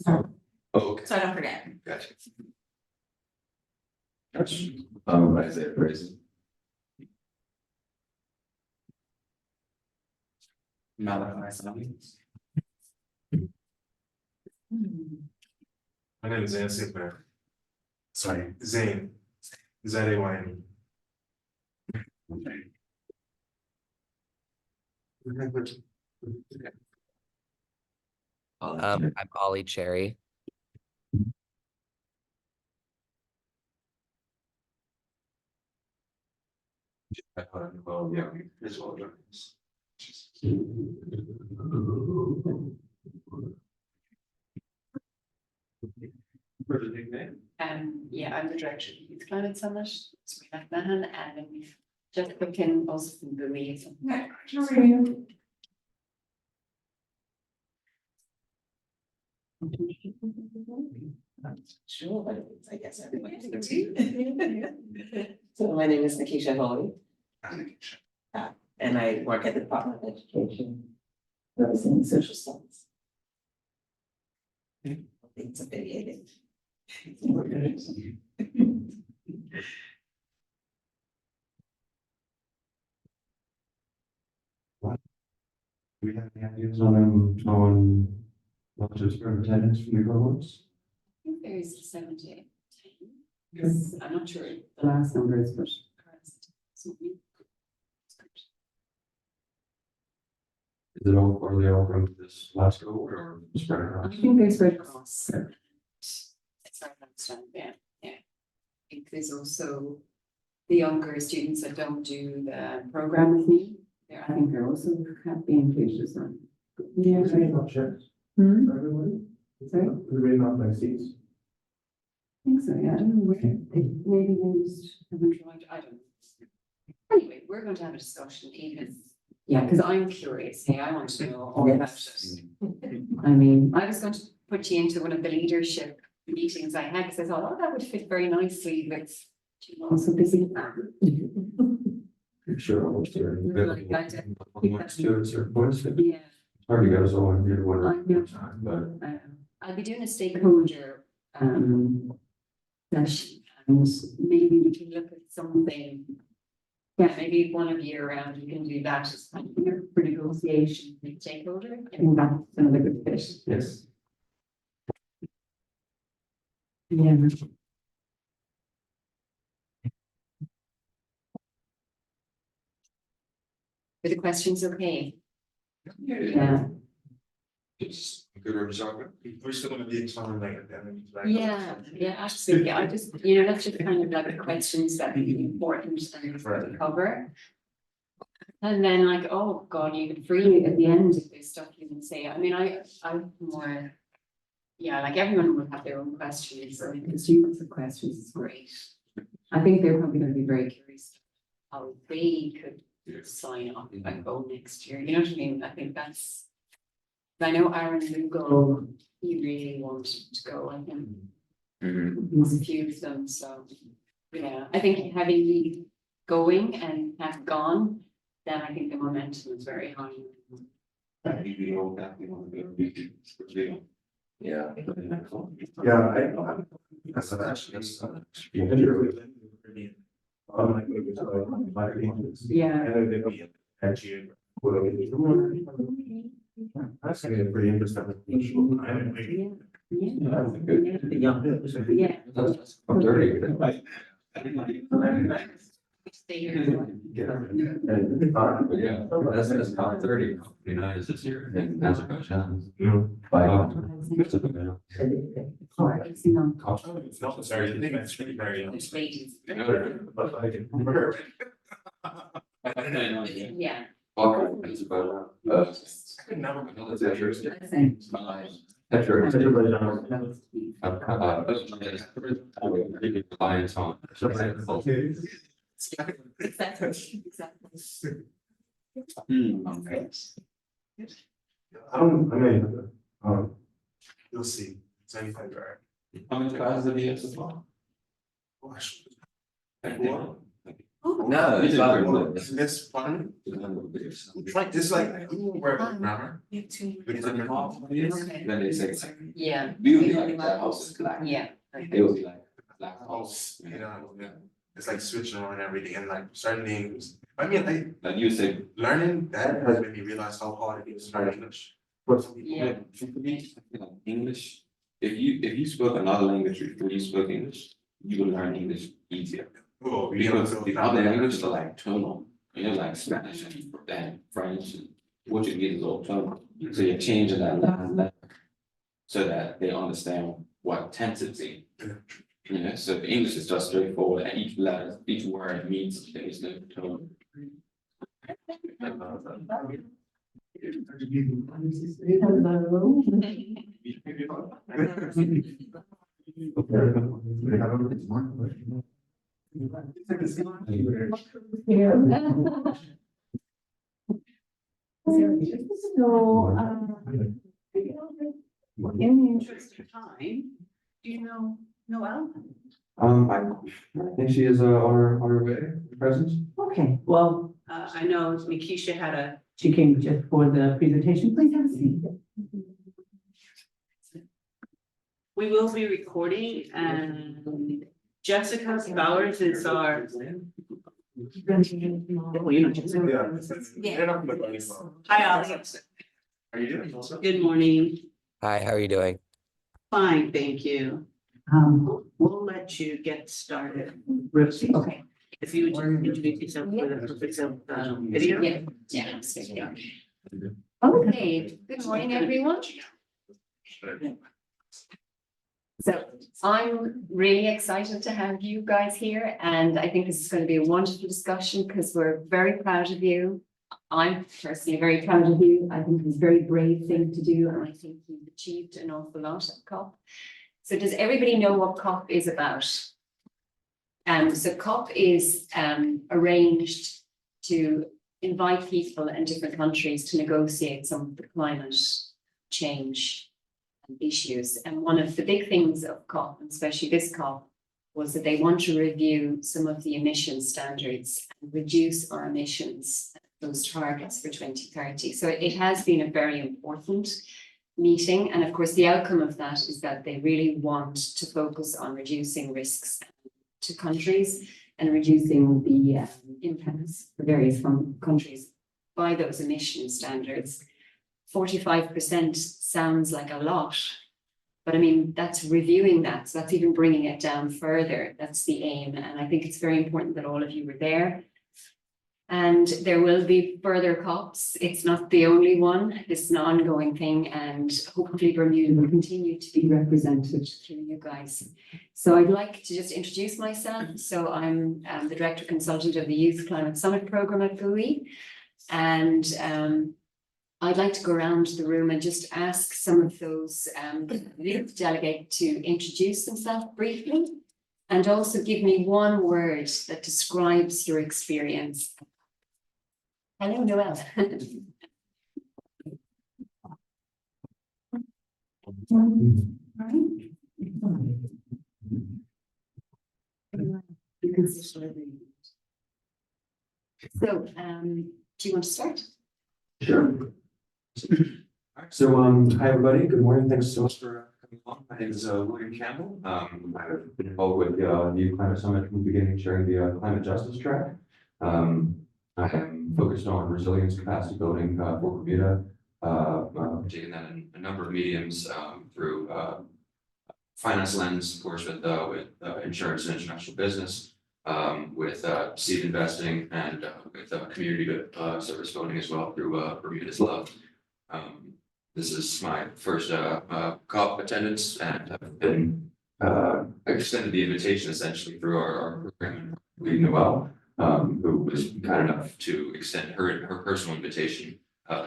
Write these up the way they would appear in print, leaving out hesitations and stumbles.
Oh, okay, So I don't forget. gotcha. Gotcha. Isaiah Praise. Malachi Simmons. My name is Zane Sickman. Sorry, Zane. Z-A-Y-N. I'm Ollie Cherry. Oh, yeah, it's all drugs. Yeah, I'm the director of the Youth Climate Summit, so we have Mahan, and then we've just put in also from the leads. Yeah, how are you? Sure, but I guess everybody too. So my name is Nikisha Holy. And I work at the Department of Education. Representing social studies. It's affiliated. We have any ideas on what to expect attendance from the cohorts? I think there's 7 to 10. I'm not sure The last number is but Is it all, are they all from this last cohort or spread I across? think they spread across. It's not that yeah. I think there's also the younger students that don't do the program with me. I think they're also have been included as well. Yeah. Not sure. Hmm? Everybody? Sorry? Everybody not my seats. I think so, yeah, I don't know where, maybe they just haven't tried. I don't know. Anyway, we're going to have a discussion even. Yeah, Because I'm curious, hey, I want to know all about it. I mean, I was going to put you into one of the leadership meetings I had, because I thought, oh, that would fit very nicely with. I'm so busy. I'm sure almost here. Like, I did. Once to a certain point, it's Yeah. hard to get us all in here one I know. at a time, but. I'll be doing a stakeholder Session. and maybe we can look at something. Yeah, maybe one of year round, you can do that as kind of your for negotiation with stakeholder. I think that's another good fit. Yes. Yeah. Are the questions okay? Yeah. It's a good room to talk about. We're still gonna be in time later, then. Yeah, absolutely. I just, that's just kind of like the questions that are important and to cover. And then like, oh God, you can freely at the end if there's stuff you can say. I mean, I'm more. Yeah, like everyone will have their own questions, so The students have questions. it's great. I think they're probably gonna be very Curious how they could sign up if I go next year, you know what I mean? I think that's. I know Aaron Lugo, he really wanted to go, I think. There's a few of them, so, yeah, I think having me going and have gone, then I think the momentum is very high. Yeah. Yeah, That's actually. Yeah. That's gonna be pretty interesting. Yeah. I'm dirty. Stay here. Yeah, that's top 30, 29 is this year, and Azerbaijan. By. No, sorry, I think that's very. There's ladies. Yeah. Azerbaijan. I could never. That's interesting. Reliance on. Exactly. Okay. I mean, you'll see, it's anything direct. How many classes have you had so far? Gosh. Four. No, it's not. It's fun. It's like, where grammar. Then they say, Yeah, beauty, like that house is black. yeah. It will be like black house, You know, yeah. It's like switching around everything and like certain names. I mean, like like you say. learning that has made me realize how hard it is to learn English. For some people. Yeah. For me, I feel like English, if you spoke another language before you spoke English, you will learn English easier. Oh, Because the other languages are like tonal, you know, like Spanish and French and Portuguese is all tonal. So you're changing that letter so that they understand what tense it's in. You know, so the English is just straightforward, and each letter, each word means something, it's no tone. So, in the interest of time, do you know Noel? I think she is on her way, present. Okay, well, I know Nikisha she came just for the presentation. Please have a seat. We will be recording and Jessica Bowers is our. Oh, you know Jessica. Hi, Alex. Are you doing also? Good morning. Hi, how are you doing? Fine, thank you. We'll let you get started. Okay. If you would just introduce yourself for the purpose of video. Yeah, yeah, absolutely. Okay, good morning, everyone. So I'm really excited to have you guys here, and I think this is going to be a wonderful discussion because we're very proud of you. I'm personally very proud of you. I think it's a very brave thing to do, and I think you've achieved an awful lot at COP. So does everybody know what COP is about? So COP is arranged to invite people in different countries to negotiate some of the climate change issues. And one of the big things of COP, and especially this COP, was that they want to review some of the emission standards and reduce our emissions, those targets for 2030. So it has been a very important meeting. And of course, the outcome of that is that they really want to focus on reducing risks to countries and reducing the impacts for various countries by those emission standards. 45% sounds like a lot, but I mean, that's reviewing that. So that's even bringing it down further. That's the aim. And I think it's very important that all of you were there. And there will be further COPs. It's not the only one. This is an ongoing thing, and hopefully Bermuda will continue to be represented through you guys. So I'd like to just introduce myself. So I'm the Director Consultant of the Youth Climate Summit Programme at BUI. And I'd like to go around the room and just ask some of those youth delegates to introduce themselves briefly, and also give me one word that describes your experience. Hello, Noel. So, do you want to start? Sure. So, hi, everybody. Good morning. Thanks so much for coming along. My name is William Campbell. I've been involved with the Youth Climate Summit from the beginning, chairing the climate justice track. I am focused on resilience capacity building for Bermuda. Taking that in a number of mediums through finance lens, of course, with insurance and international business, with seed investing, and with community service voting as well through Bermuda's Love. This is my first COP attendance, and I've been extended the invitation essentially through our program, Lead Noel, who was kind enough to extend her personal invitation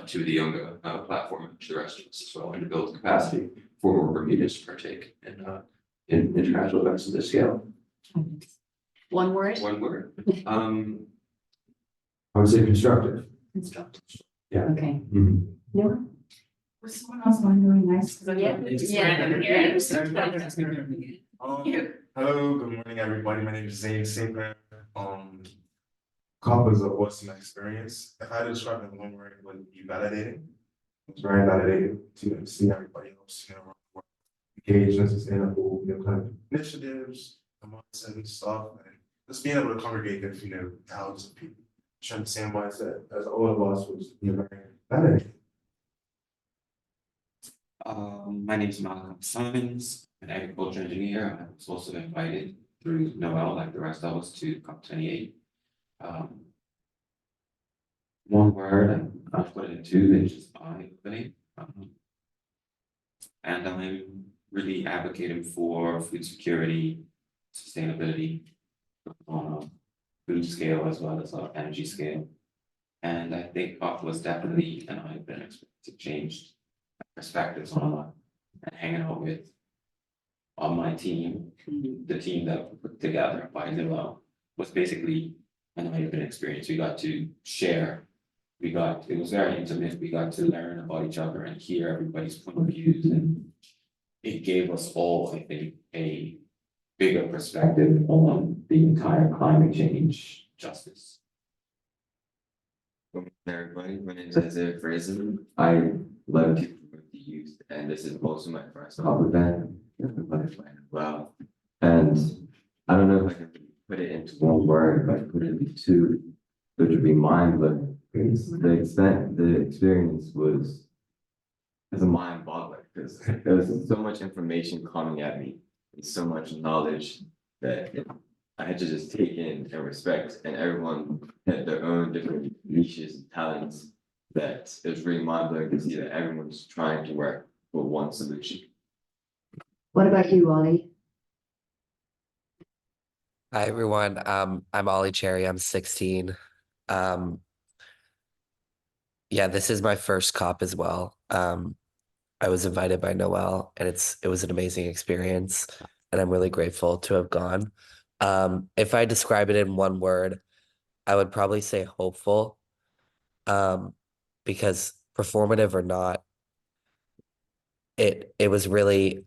to the Younger platform and to the rest of us as well, and to build capacity for more Bermudians to partake in international events of this scale. One word? One word. I would say constructive. Constructive. Yeah. Okay. Mhm. No? Was someone else wondering nice? Hello, good morning, everybody. My name is Zane Singer. COP was an awesome experience. If I had to describe it in one word, it would be validating. It's very validating to see everybody else, engaged in sustainable, kind of initiatives, mindset and stuff, and just being able to congregate with, thousands of people. Sharing the same mindset as all of us was, very validating. My name is Malcolm Simons, an agriculture engineer. I was also invited through Noel, like the rest of us, to COP28. One word, and I'll put it in two, it's just eye-opening. And I'm really advocating for food security, sustainability on a food scale as well as an energy scale. And I think COP was definitely an eye-opening experience. It changed my perspectives on a lot. And hanging out with on my team, the team that we put together by Noel, was basically an eye-opening experience. We got to share. It was very intimate. We got to learn about each other and hear everybody's point of views. And it gave us all, I think, a bigger perspective on the entire climate change justice. Everybody, my name is Isaiah Fraser. I love to work the youth, and this is also my first COP event. Wow. And I don't know if I can put it into one word, if I can put it into two, which would be mind-blowing. The experience was a mind-boggling because there was so much information coming at me, and so much knowledge that I had to just take in and respect, and everyone had their own different niches and talents that it was really mind-blowing to see that everyone's trying to work for one solution. What about you, Ollie? Hi, everyone. I'm Ollie Cherry. I'm 16. Yeah, this is my first COP as well. I was invited by Noel, and it was an amazing experience, and I'm really grateful to have gone. If I describe it in one word, I would probably say hopeful. Because performative or not, it was really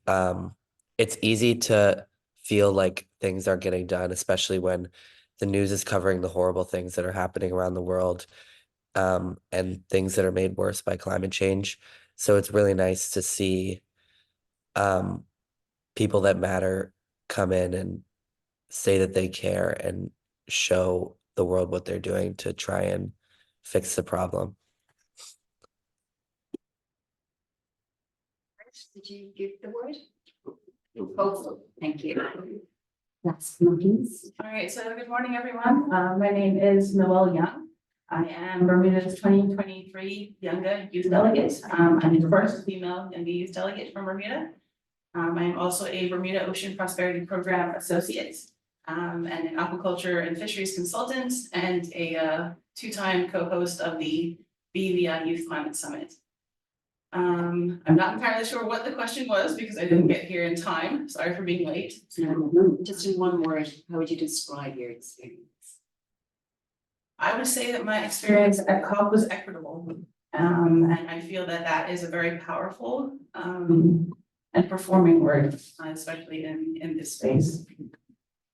it's easy to feel like things are getting done, especially when the news is covering the horrible things that are happening around the world, and things that are made worse by climate change. So it's really nice to see people that matter come in and say that they care and show the world what they're doing to try and fix the problem. Did you give the word? Hopeful, thank you. That's please. All right, so good morning, everyone. My name is Noelle Young. I am Bermuda's 2023 Younger Youth Delegate. I'm the first female Younger Youth Delegate from Bermuda. I am also a Bermuda Ocean Prosperity Program Associate, and an aquaculture and fisheries consultant, and a two-time co-host of the BVI Youth Climate Summit. I'm not entirely sure what the question was because I didn't get here in time. Sorry for being late. Just in one word, how would you describe your experience? I would say that my experience at COP was equitable. And I feel that that is a very powerful and performing word, especially in this space.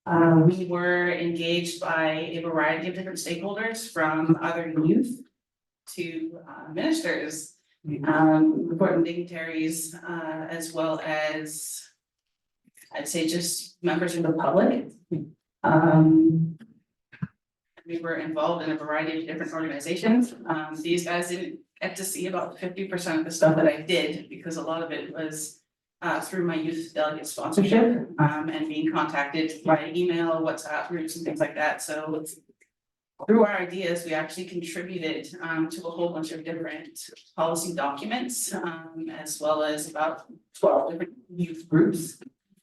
We were engaged by a variety of different stakeholders, from other youth to ministers, important dignitaries, as well as, I'd say, just members of the public. We were involved in a variety of different organizations. These guys didn't get to see about 50% of the stuff that I did, because a lot of it was through my youth delegate sponsorship, and being contacted by email, WhatsApp groups and things like that. So through our ideas, we actually contributed to a whole bunch of different policy documents, as well as about 12 different youth groups,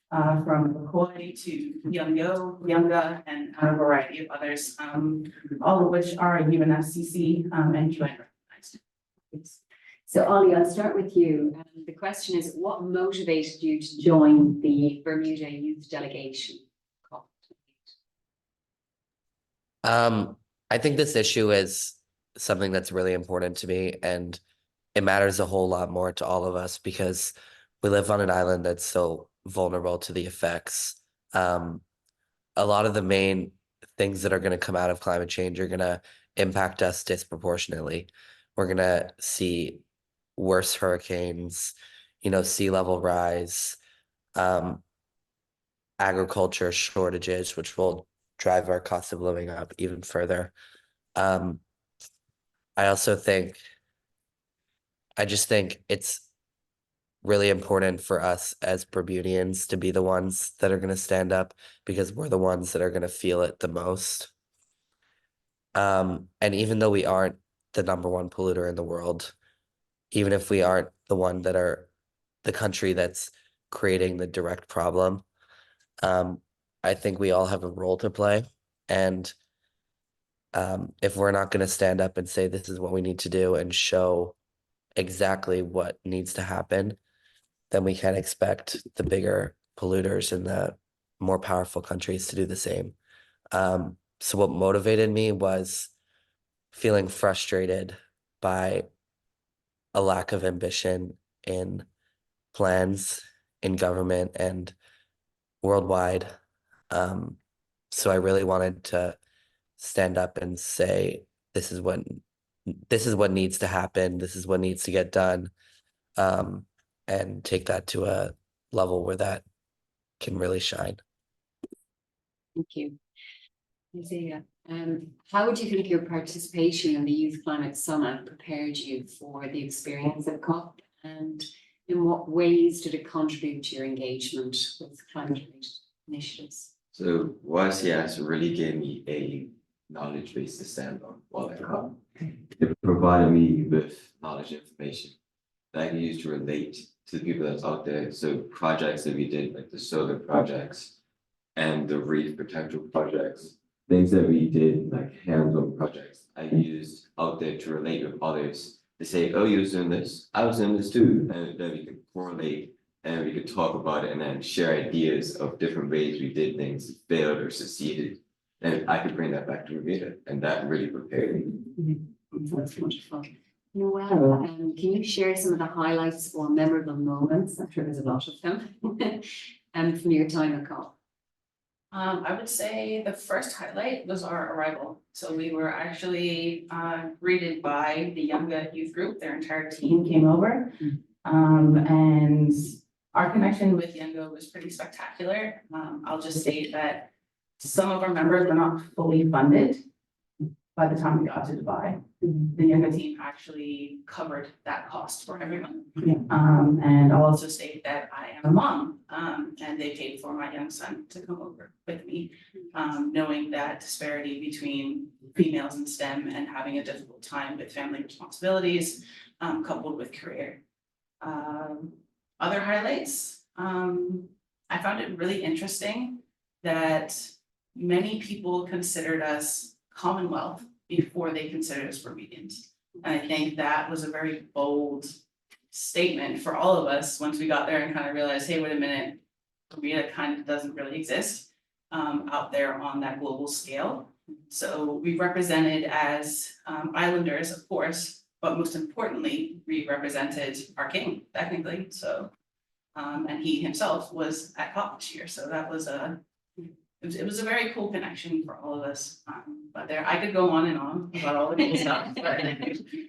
from McCoy to Younga, and a variety of others, all of which are UNFCCC and UN recognized. So Ollie, I'll start with you. The question is, what motivated you to join the Bermuda Youth Delegation? I think this issue is something that's really important to me, and it matters a whole lot more to all of us because we live on an island that's so vulnerable to the effects. A lot of the main things that are going to come out of climate change are going to impact us disproportionately. We're going to see worse hurricanes, sea level rise, agriculture shortages, which will drive our cost of living up even further. I also think, I just think it's really important for us as Bermudians to be the ones that are going to stand up because we're the ones that are going to feel it the most. And even though we aren't the number one polluter in the world, even if we aren't the country that's creating the direct problem, I think we all have a role to play. And if we're not going to stand up and say this is what we need to do and show exactly what needs to happen, then we can expect the bigger polluters and the more powerful countries to do the same. So what motivated me was feeling frustrated by a lack of ambition in plans in government and worldwide. So I really wanted to stand up and say, this is what needs to happen. This is what needs to get done. And take that to a level where that can really shine. Thank you. Isaiah, how would you think your participation in the Youth Climate Summit prepared you for the experience of COP, and in what ways did it contribute to your engagement with climate-related initiatives? So YCS really gave me a knowledge base to stand on while I come. It provided me with knowledge and information that I can use to relate to the people that's out there. So projects that we did, like the solar projects and the reef potential projects, things that we did, like hands-on projects, I used out there to relate with others to say, oh, you was doing this, I was doing this too. And then we could correlate and we could talk about it and then share ideas of different ways we did things, failed or succeeded. And I could bring that back to Revita, and that really prepared me. That's wonderful. Noelle, can you share some of the highlights or memorable moments? I'm sure there's a lot of them. From your time at COP. I would say the first highlight was our arrival. So we were actually greeted by the Younger Youth Group. Their entire team came over. And our connection with Younger was pretty spectacular. I'll just state that some of our members were not fully funded by the time we got to Dubai. The Younger team actually covered that cost for everyone. And I'll also state that I am a mom, and they paid for my young son to come over with me, knowing that disparity between females in STEM and having a difficult time with family responsibilities, coupled with career. Other highlights, I found it really interesting that many people considered us Commonwealth before they considered us Bermudians. And I think that was a very bold statement for all of us once we got there and kind of realized, hey, wait a minute, Bermuda kind of doesn't really exist out there on that global scale. So we represented as islanders, of course, but most importantly, we represented our king, technically. So, and he himself was at COP this year. So that was it was a very cool connection for all of us. But there, I could go on and on about all the cool stuff, but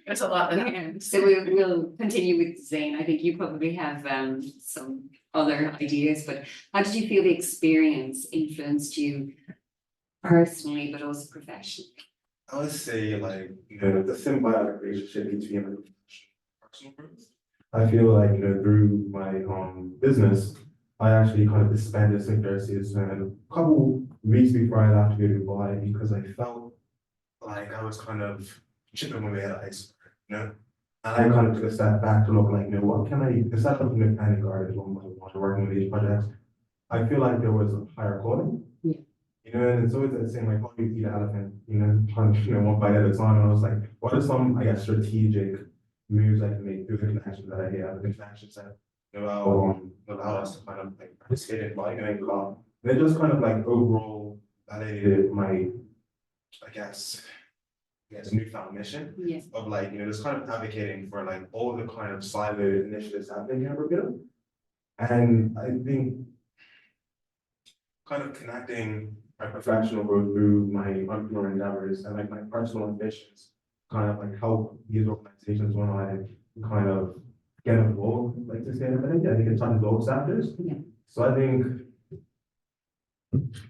there's a lot there. So we'll continue with Zane. I think you probably have some other ideas, but how did you feel the experience influenced you personally, but also professionally? I would say like, the symbiotic relationship between like personal growth. I feel like, through my business, I actually kind of disbanded St. Darcy's a couple weeks before I left to go to Dubai because I felt like I was kind of chipping away at an iceberg, And I kind of took a step back to look like, what can I, instead of panic guard as one by one working with these projects, I feel like there was a higher calling. Yeah. And it's always the same, like, how do you eat an elephant, one bite at a time. And I was like, what are some, I guess, strategic moves I can make through the connections that I have, the connections that allow us to kind of like participate in bargaining law. And it just kind of like overall validated my, I guess, newfound mission of like, just kind of advocating for like all the kind of siloed initiatives happening here in Bermuda. And I think kind of connecting my professional growth through my entrepreneurial endeavors and like my personal ambitions, kind of like help these organizations when I kind of get involved, like sustainability. I think it's on those sectors. Yeah. So I think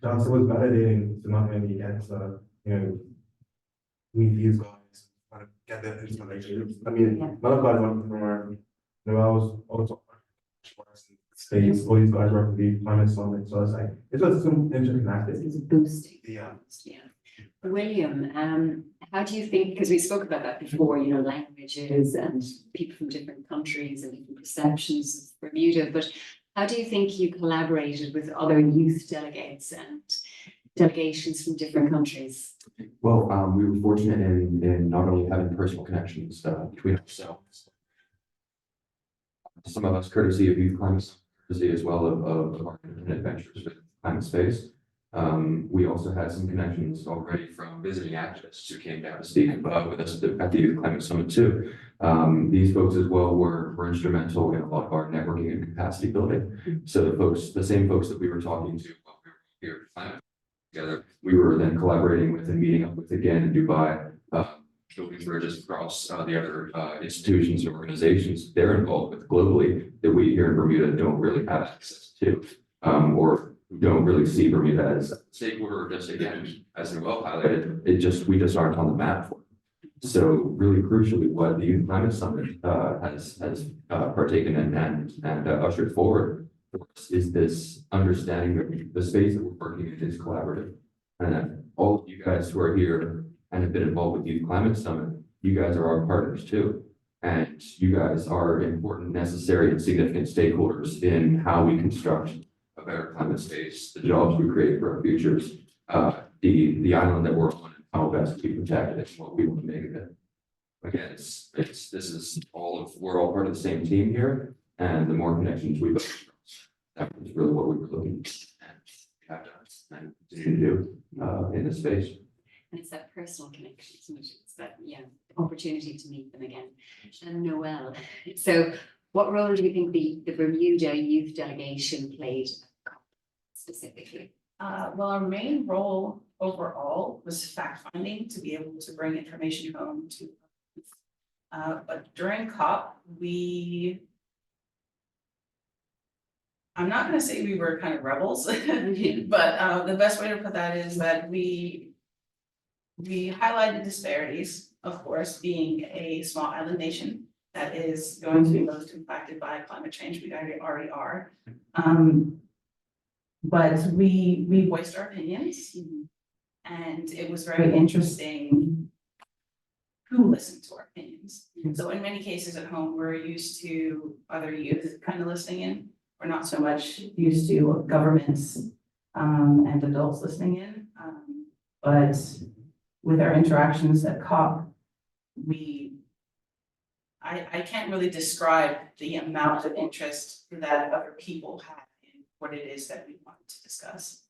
that's what's validating to not only get to, meet these guys, kind of get their inspiration. I mean, Yeah. Malachi is an entrepreneur, Noel's also States, all these guys work with the climate summit, so it's like, it's just some interconnected. It's a boosting. Yeah. Yeah. William, how do you think, because we spoke about that before, you know, languages and people from different countries and different perceptions of Bermuda, but how do you think you collaborated with other youth delegates and delegations from different countries? Well, we were fortunate in not only having personal connections between ourselves. Some of us courtesy of youth climate, courtesy as well of our independent ventures with climate space. We also had some connections already from visiting activists who came down to speak with us at the Youth Climate Summit too. These folks as well were instrumental in a lot of our networking and capacity building. So the same folks that we were talking to while we were here at Climate together, we were then collaborating with and meeting up with again in Dubai, building bridges across the other institutions and organizations they're involved with globally that we here in Bermuda don't really have access to, or don't really see Bermuda as a stakeholder, or just again, as Noel highlighted, we just aren't on the map for it. So really crucially, what the Youth Climate Summit has partaken in and ushered forward for us is this understanding that the space that we're working in is collaborative. And that all of you guys who are here and have been involved with the Youth Climate Summit, you guys are our partners too. And you guys are important, necessary, and significant stakeholders in how we construct a better climate space, the jobs we create for our futures, the island that we're on, and how best we protect it, and what we want to make of it. Again, we're all part of the same team here, and the more connections we build, that is really what we were looking and have done and continue to do in this space. And it's that personal connection, isn't it? It's that, opportunity to meet them again. And Noel, so what role do you think the Bermuda youth delegation played specifically? Well, our main role overall was fact finding to be able to bring information home to. But during COP, I'm not gonna say we were kind of rebels, but the best way to put that is that we highlighted disparities, of course, being a small island nation that is going to be most impacted by climate change. We already are. But we voiced our opinions, and it was very interesting who listened to our opinions. So in many cases at home, we're used to other youth kind of listening in. We're not so much used to governments and adults listening in. But with our interactions at COP, I can't really describe the amount of interest that other people had in what it is that we wanted to discuss.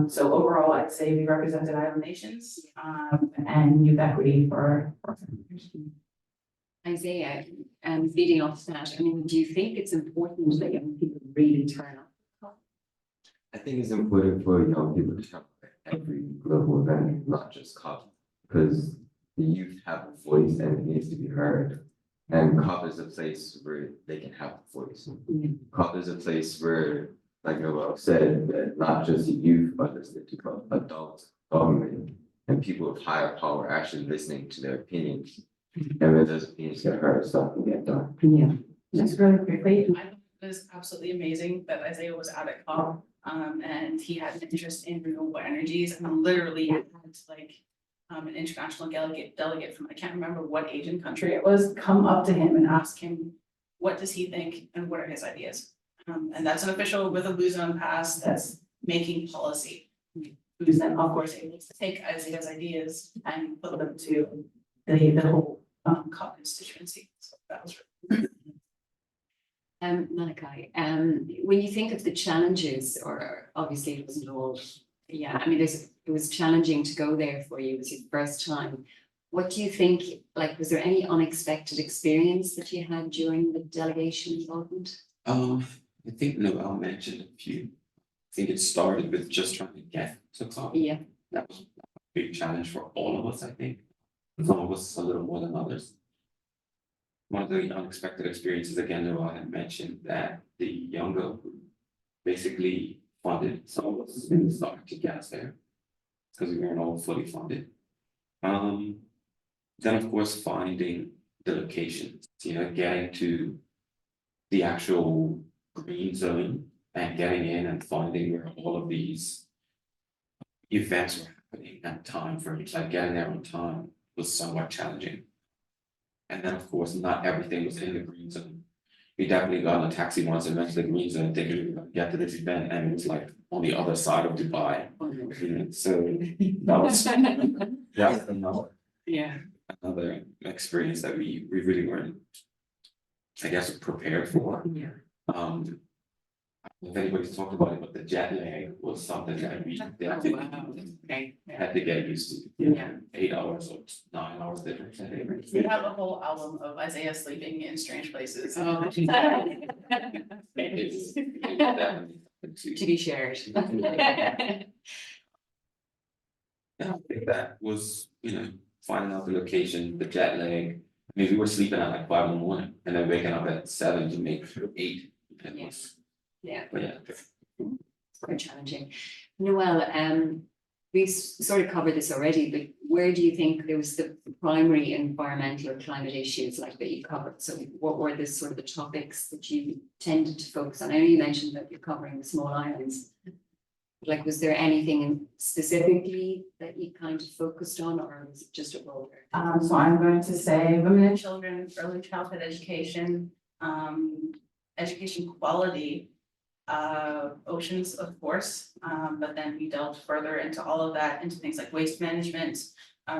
So overall, I'd say we represented island nations and youth equity for Isaiah, feeding off that, I mean, do you think it's important that young people really turn up? I think it's important for young people to come to every global event, not just COP, because the youth have a voice and it needs to be heard. And COP is a place where they can have a voice. COP is a place where, like Noel said, that not just the youth, but the adults, government, and people of higher power actually listening to their opinions. And when those opinions get heard, stuff can get done. Yeah. Just really quickly, I thought it was absolutely amazing that Isaiah was out at COP, and he had an interest in renewable energies, and literally had like an international delegate from, I can't remember what Asian country it was, come up to him and ask him, what does he think and what are his ideas? And that's an official with a Luzon pass that's making policy. Who's then, of course, able to take Isaiah's ideas and put them to the whole COP constituency. So that was really Malachi, when you think of the challenges, or obviously it wasn't all, I mean, it was challenging to go there for you. It was your first time. What do you think, like, was there any unexpected experience that you had during the delegation involvement? I think Noel mentioned a few. think it started with just trying to get to COP. Yeah, That was a big challenge for all of us, I think. Some of us a little more than others. One of the unexpected experiences, again, that I had mentioned that the younger group basically funded some of us in the start to get us there. Because we weren't all fully funded. Then of course, finding the locations, getting to the actual green zone and getting in and finding where all of these events were happening at time frames, like getting there on time was somewhat challenging. And then, of course, not everything was in the green zone. We definitely got in a taxi once and went to the green zone thinking we were gonna get to this event, and it was like on the other side of Dubai. So that was yeah. another experience that we really weren't, I guess, prepared for. Yeah. If anybody's talked about it, but the jet lag was something that we definitely Okay. had to get used to. Yeah. 8 hours or 9 hours difference. We have a whole album of Isaiah sleeping in strange places. Oh. It's definitely To be shared. And I think that was, finding out the location, the jet lag. I mean, we were sleeping at like 5 in the morning and then waking up at 7 to make 8. It Yeah. was, Yeah. but yeah. It's quite challenging. Noelle, we sort of covered this already, but where do you think there was the primary environmental or climate issues like that you covered? So what were the sort of the topics that you tended to focus on? I know you mentioned that you're covering the small islands. Like, was there anything specifically that you kind of focused on, or was it just a broader? So I'm going to say women and children, early childhood education, education quality, oceans, of course, but then we delved further into all of that, into things like waste management,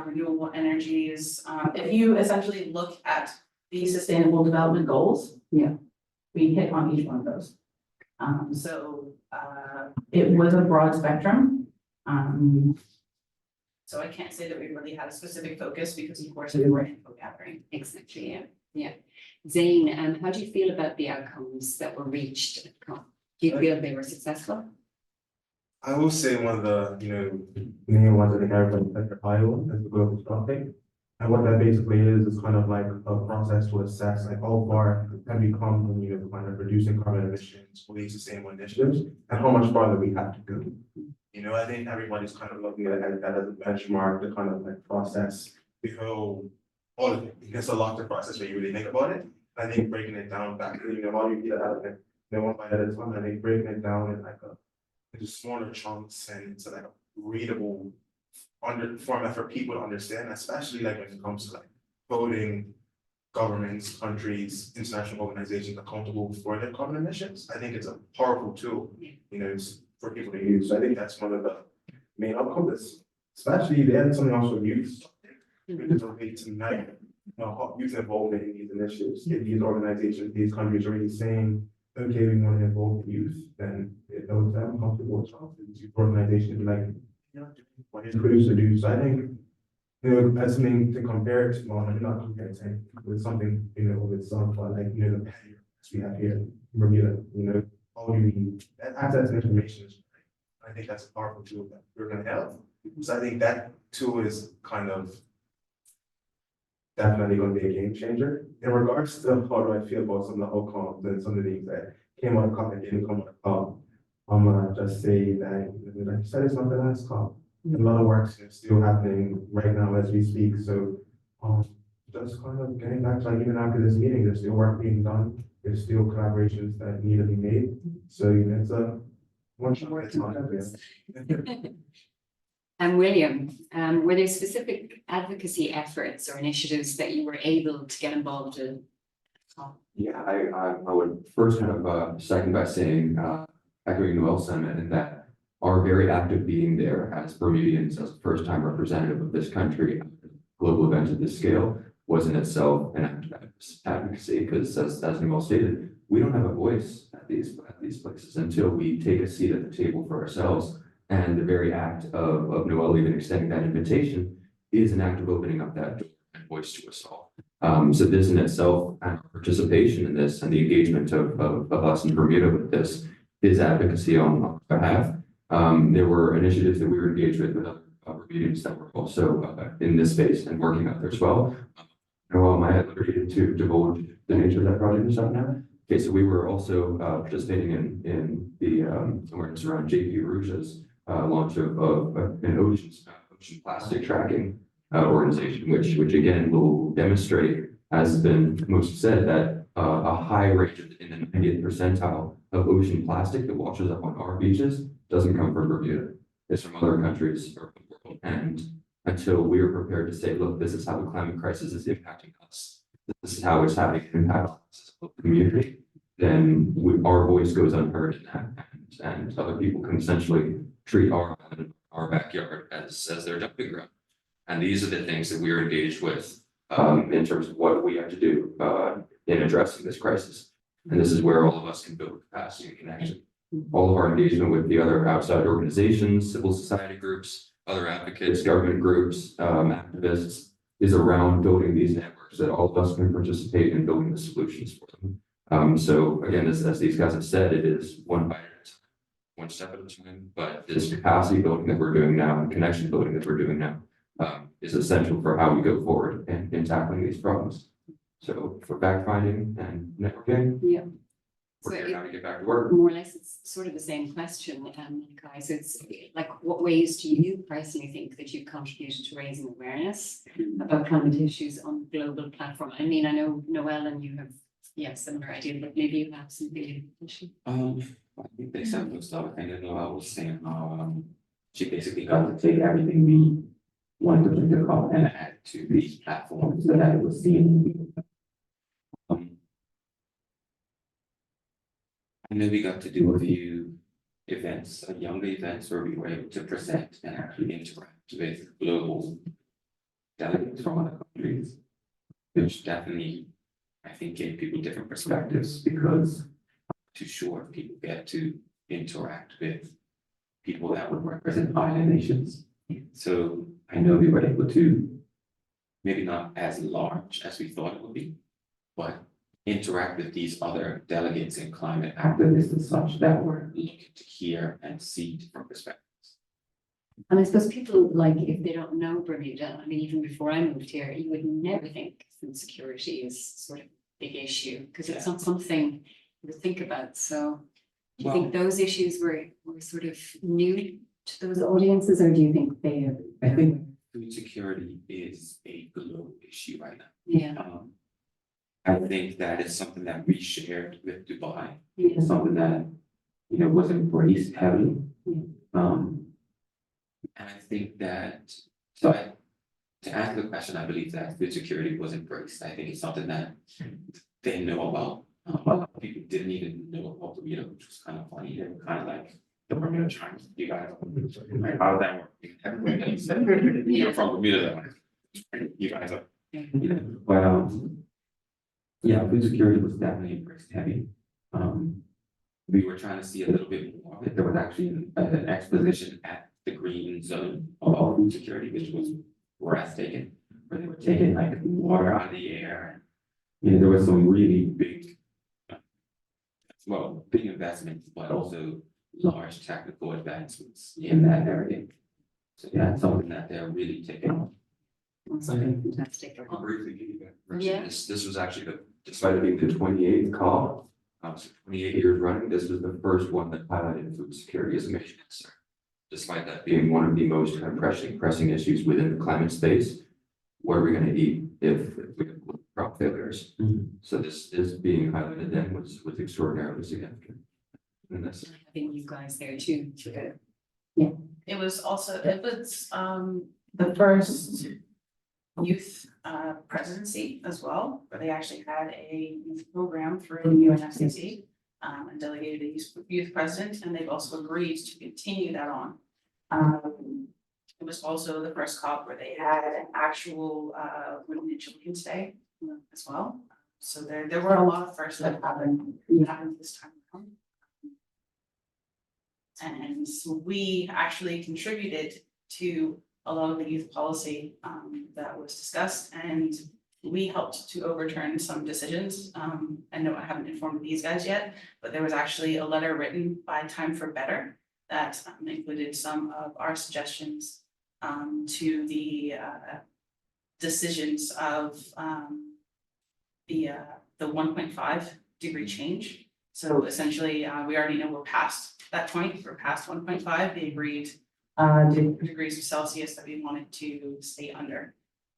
renewable energies. If you essentially look at the sustainable development goals. Yeah. We hit on each one of those. It was a broad spectrum. So I can't say that we really had a specific focus because of course we were info gathering. Exactly, yeah. Zane, how do you feel about the outcomes that were reached at COP? Do you feel they were successful? I will say one of the, main ones I think everybody has their eye on is the global topic. And what that basically is kind of like a process to assess like how far have we come when kind of reducing carbon emissions for these sustainable initiatives and how much farther we have to go. I think everybody's kind of looking at that as a benchmark to kind of like process the whole, all of it. It's a lot to process when you really think about it. I think breaking it down back to, how you feel out of it, one bite at a time. I think breaking it down in like into smaller chunks and into like a readable format for people to understand, especially like when it comes to like holding governments, countries, international organizations accountable for their carbon emissions. I think it's a powerful tool, for people to use. So I think that's one of the main outcomes, especially they had something else with youth. Which is a way to unite youth involvement in these initiatives. If these organizations, these countries are really saying, okay, we want to involve youth, then it knows them comfortable with these youth organizations like, what is produced to do. So I think, as something to compare it to, well, I'm not comparing it with something, with some, but like, the patterns we have here in Bermuda, how do we access information? I think that's a powerful tool that we're going to have. So I think that tool is kind of definitely going to be a game changer. In regards to how do I feel about some of the outcomes and some of the things that came out of COP and didn't come out of COP, I'm gonna just say that, like you said, it's not the last COP. A lot of work is still happening right now as we speak. So, just kind of getting back to like even after this meeting, there's still work being done. There's still collaborations that need to be made. So it's a one shot at a time. And William, were there specific advocacy efforts or initiatives that you were able to get involved in? Yeah, I would first kind of second by saying, echoing Noel's sentiment in that our very active being there as Bermudians, as a first-time representative of this country, global event of this scale, was in itself an act of advocacy, because as Noel stated, we don't have a voice at these places until we take a seat at the table for ourselves. And the very act of Noel even extending that invitation is an act of opening up that door and voice to us all. So this in itself, and participation in this and the engagement of us in Bermuda with this his advocacy on our behalf. There were initiatives that we were engaged with other meetings that were also in this space and working out there as well. Am I at liberty to divulge the nature of that project and stuff now? Okay, so we were also participating in the awareness around JP Rouge's launch of an ocean plastic tracking organization, which again will demonstrate, as has been most said, that a high rate in the 90th percentile of ocean plastic that washes up on our beaches doesn't come from Bermuda. It's from other countries around the world. And until we are prepared to say, look, this is how the climate crisis is impacting us, this is how it's having an impact on the community, then our voice goes unheard in that. And other people can essentially treat our island, our backyard as their dumping ground. And these are the things that we are engaged with in terms of what we have to do in addressing this crisis. And this is where all of us can build capacity and connection. All of our engagement with the other outside organizations, civil society groups, other advocates, government groups, activists, is around building these networks that all of us can participate in building the solutions for them. So again, as these guys have said, it is one bite at a time, one step at a time, but this capacity building that we're doing now and connection building that we're doing now is essential for how we go forward in tackling these problems. So for fact finding and networking, Yeah. we're So here it- now to get back to work. More or less, it's sort of the same question, guys. It's like, what ways do you personally think that you've contributed to raising awareness about climate issues on the global platform? I mean, I know Noelle and you have, similar idea, but maybe you have something. I think the example stuff, I think I was saying, she basically got to take everything we wanted to think about and add to the platform so that it was seen. And then we got to do a few events, younger events where we were able to present and actually interact with global delegates from other countries, which definitely, I think, gave people different perspectives because I'm too sure people get to interact with people that would represent island nations. So I know we were able to, maybe not as large as we thought it would be, but interact with these other delegates and climate activists and such that were looking to hear and see different perspectives. And I suppose people, like, if they don't know Bermuda, I mean, even before I moved here, you would never think food security is sort of a big issue, because it's not something to think about. So do you think those issues were sort of new to those audiences, or do you think they have? I think food security is a global issue right now. Yeah. I think that is something that we shared with Dubai, Yeah. something that, was embraced heavily. And I think that, to answer the question, I believe that food security was embraced. I think it's something that they know about. A lot of people didn't even know about Bermuda, which was kind of funny. They were kind of like, the Bermuda Triangle, you guys, like, how does that work? Everybody said, you're from Bermuda, you guys are. But yeah, food security was definitely embraced heavy. We were trying to see a little bit more of it. There was actually an exposition at the green zone of food security, which was breathtaking. Where they were taking like water out of the air. There was some really big, big investments, but also large technical advancements in that area. So yeah, it's something that they're really taking on. Something fantastic. I can briefly give you back. Yeah. This was actually despite it being the 28th COP, so 28 years running, this was the first one that highlighted food security as a major concern. Despite that being one of the most kind of pressing issues within the climate space, what are we going to eat if we have crop failures? So this being highlighted then was extraordinarily significant. And that's Having you guys there too. It was the first youth presidency as well, where they actually had a youth program through the UNFCCC and delegated a youth president, and they've also agreed to continue that on. It was also the first COP where they had an actual Women and Children's Day as well. So there were a lot of firsts that happened this time around. And so we actually contributed to a lot of the youth policy that was discussed, and we helped to overturn some decisions. I know I haven't informed these guys yet, but there was actually a letter written by Time for Better that included some of our suggestions to the decisions of the 1.5 degree change. So essentially, we already know we're past that point, we're past 1.5, the agreed degrees of Celsius that we wanted to stay under.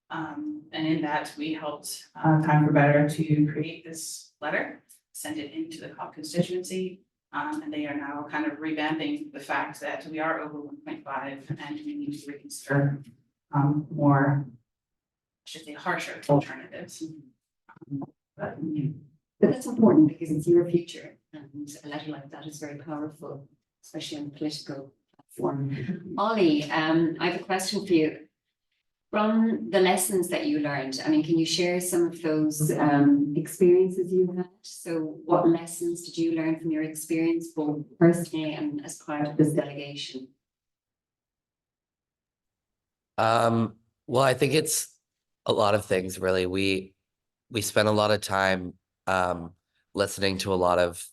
And in that, we helped Time for Better to create this letter, send it into the COP constituency. And they are now kind of revamping the fact that we are over 1.5 and we need to reconsider more, I should say, harsher alternatives. But But that's important because it's your future and a letter like that is very powerful, especially on a political platform. Ollie, I have a question for you. From the lessons that you learned, I mean, can you share some of those experiences you had? So what lessons did you learn from your experience, both personally and as part of this delegation? Well, I think it's a lot of things, really. We spent a lot of time listening to a lot of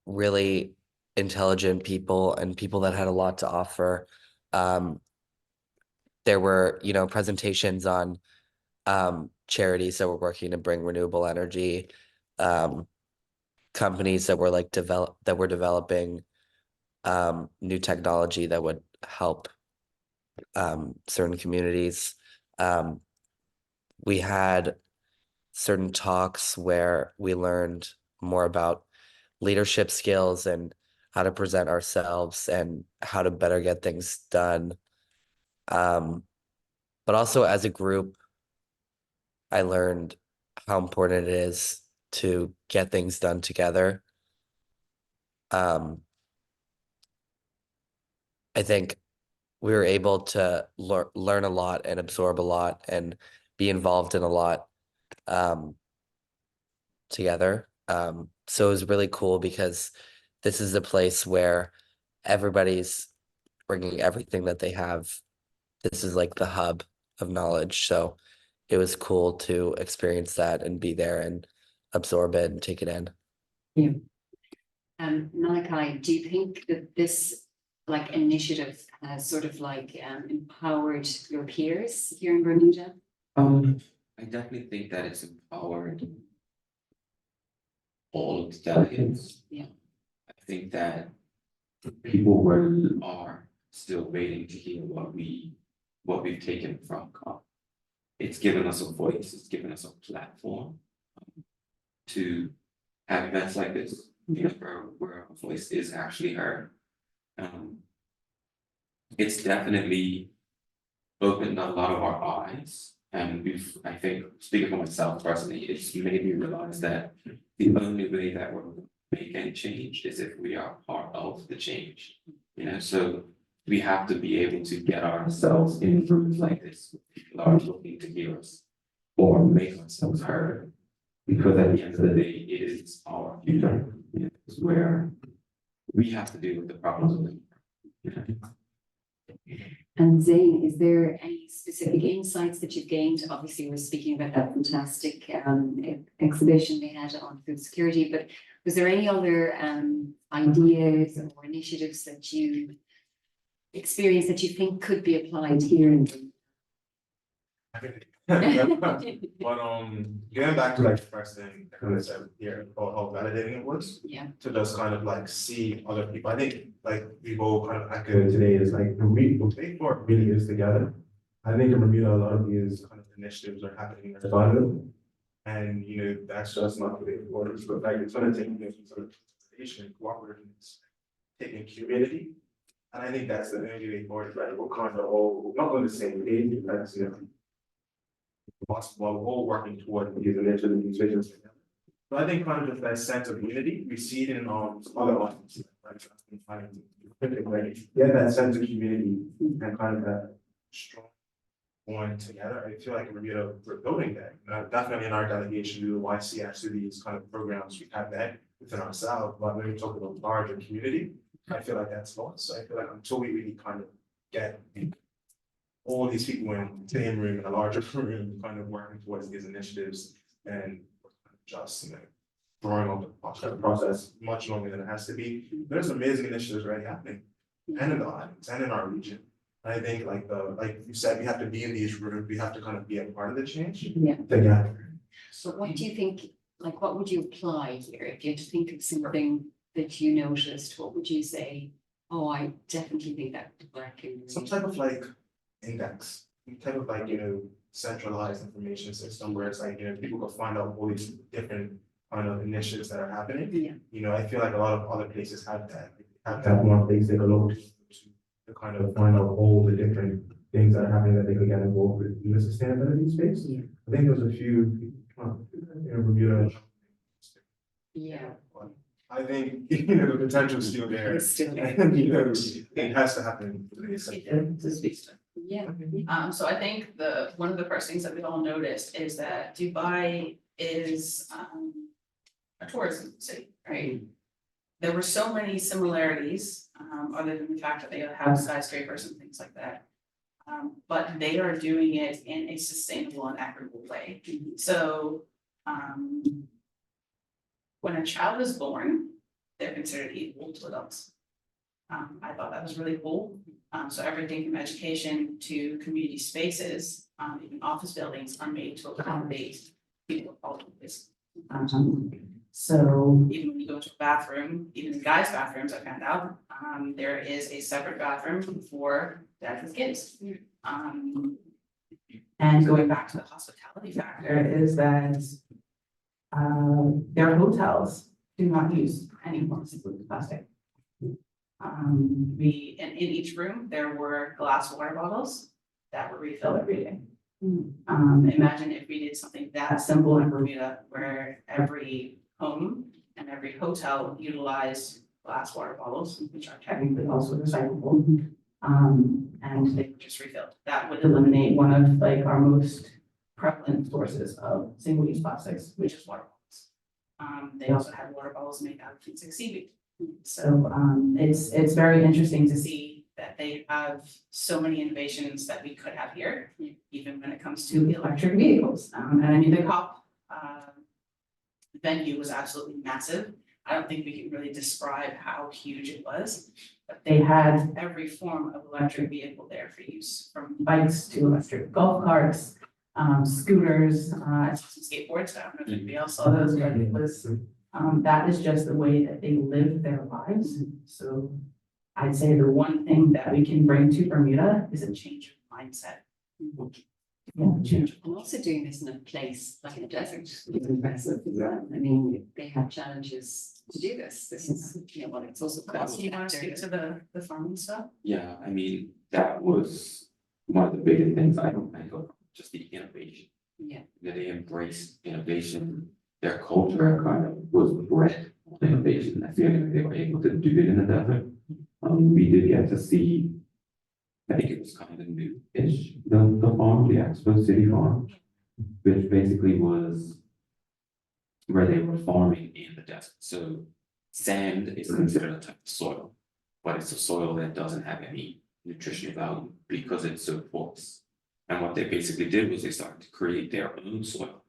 really intelligent people and people that had a lot to offer. There were, presentations on charities that were working to bring renewable energy, companies that were developing new technology that would help certain communities. We had certain talks where we learned more about leadership skills and how to present ourselves and how to better get things done. But also as a group, I learned how important it is to get things done together. I think we were able to learn a lot and absorb a lot and be involved in a lot together. So it was really cool because this is a place where everybody's bringing everything that they have. This is like the hub of knowledge. So it was cool to experience that and be there and absorb it and take it in. Yeah. Malachi, do you think that this initiative has sort of empowered your peers here in Bermuda? I definitely think that it's empowered all of the delegates. Yeah. I think that people are still waiting to hear what we've taken from COP. It's given us a voice, it's given us a platform to have events like this, where our voice is actually heard. It's definitely opened a lot of our eyes, and I think, speaking for myself personally, it's made me realize that the only way that we're going to make any change is if we are part of the change. So we have to be able to get ourselves in rooms like this. People are looking to hear us or make ourselves heard, because at the end of the day, it is our future. It's where we have to deal with the problems of the And Zane, is there any specific insights that you've gained? Obviously, we're speaking about that fantastic exhibition they had on food security, but was there any other ideas or initiatives that you experienced that you think could be applied here in But getting back to the first thing I kind of said here, about how validating it was. Yeah. To just kind of see other people. I think we've all kind of echoed today is the big four really is together. I think in Bermuda, a lot of these kind of initiatives are happening in Bermuda. And that's just not the big borders, but it's gonna take sort of participation, cooperation, taking community. And I think that's the only way forward, right? We're kind of all not on the same page, that's possible, we're all working toward these initiatives, these visions together. But I think kind of just that sense of unity, we see it in some other audiences, right? Yeah, that sense of community and kind of that strong one together. I feel like we're building that. Definitely in our delegation, we do YC actually these kind of programs we have that within ourselves, but when we talk about larger community, I feel like that's lost. So I feel like until we really kind of get all these people in the same room, in a larger room, kind of working towards these initiatives and just, drawing on the process much longer than it has to be. There's amazing initiatives already happening, and in the islands, and in our region. I think like you said, we have to be in these rooms, we have to kind of be a part of the change Yeah. together. So what do you think, like, what would you apply here? If you had to think of something that you noticed, what would you say? Oh, I definitely think that would work in. Some type of like index, some type of like, centralized information system where it's like, people can find out all these different kind of initiatives that are happening. Yeah. I feel like a lot of other places have that, one place they go to kind of find out all the different things that are happening that they could get involved with in the sustainability space. Yeah. I think there's a few, Bermuda. Yeah. I think, the potential is still there. It's still there. And, it has to happen. Yeah. So I think one of the first things that we all noticed is that Dubai is a tourism city, right? There were so many similarities, other than the fact that they have skyscrapers and things like that. But they are doing it in a sustainable and equitable way. So, when a child is born, they're considered equal to adults. I thought that was really cool. So everything from education to community spaces, even office buildings are made to accommodate people of all ages. So even when you go to a bathroom, even in guys' bathrooms, I found out, there is a separate bathroom for dads with kids. And going back to the hospitality factor is that their hotels do not use any form of single-use plastic. In each room, there were glass water bottles that were refilled every day. Imagine if we did something that simple in Bermuda, where every home and every hotel utilized glass water bottles, which are technically also recyclable. And they were just refilled. That would eliminate one of like our most prevalent sources of single-use plastics, which is water bottles. They also had water bottles made out of plastic seaweed. So it's very interesting to see that they have so many innovations that we could have here, even when it comes to electric vehicles. And I mean, the COP venue was absolutely massive. I don't think we can really describe how huge it was, but they had every form of electric vehicle there for use, from bikes to electric golf carts, scooters, I saw some skateboards. I don't know if anybody else saw those, but it was, that is just the way that they live their lives. So I'd say the one thing that we can bring to Bermuda is a change of mindset. Yeah, change. And also doing this in a place like in a desert is impressive as well. I mean, they have challenges to do this. This is, well, it's also cost. Do you want to speak to the farming stuff? Yeah, I mean, that was one of the biggest things I don't think of, just the innovation. Yeah. That they embraced innovation, their culture kind of was bred on innovation. I feel like they were able to do it in the desert. We did get to see, I think it was kind of new-ish, the farm, the Expo City Farm, which basically was where they were farming in the desert. So sand is considered a type of soil, but it's a soil that doesn't have any nutritional value because it's so porous. And what they basically did was they started to create their own soil,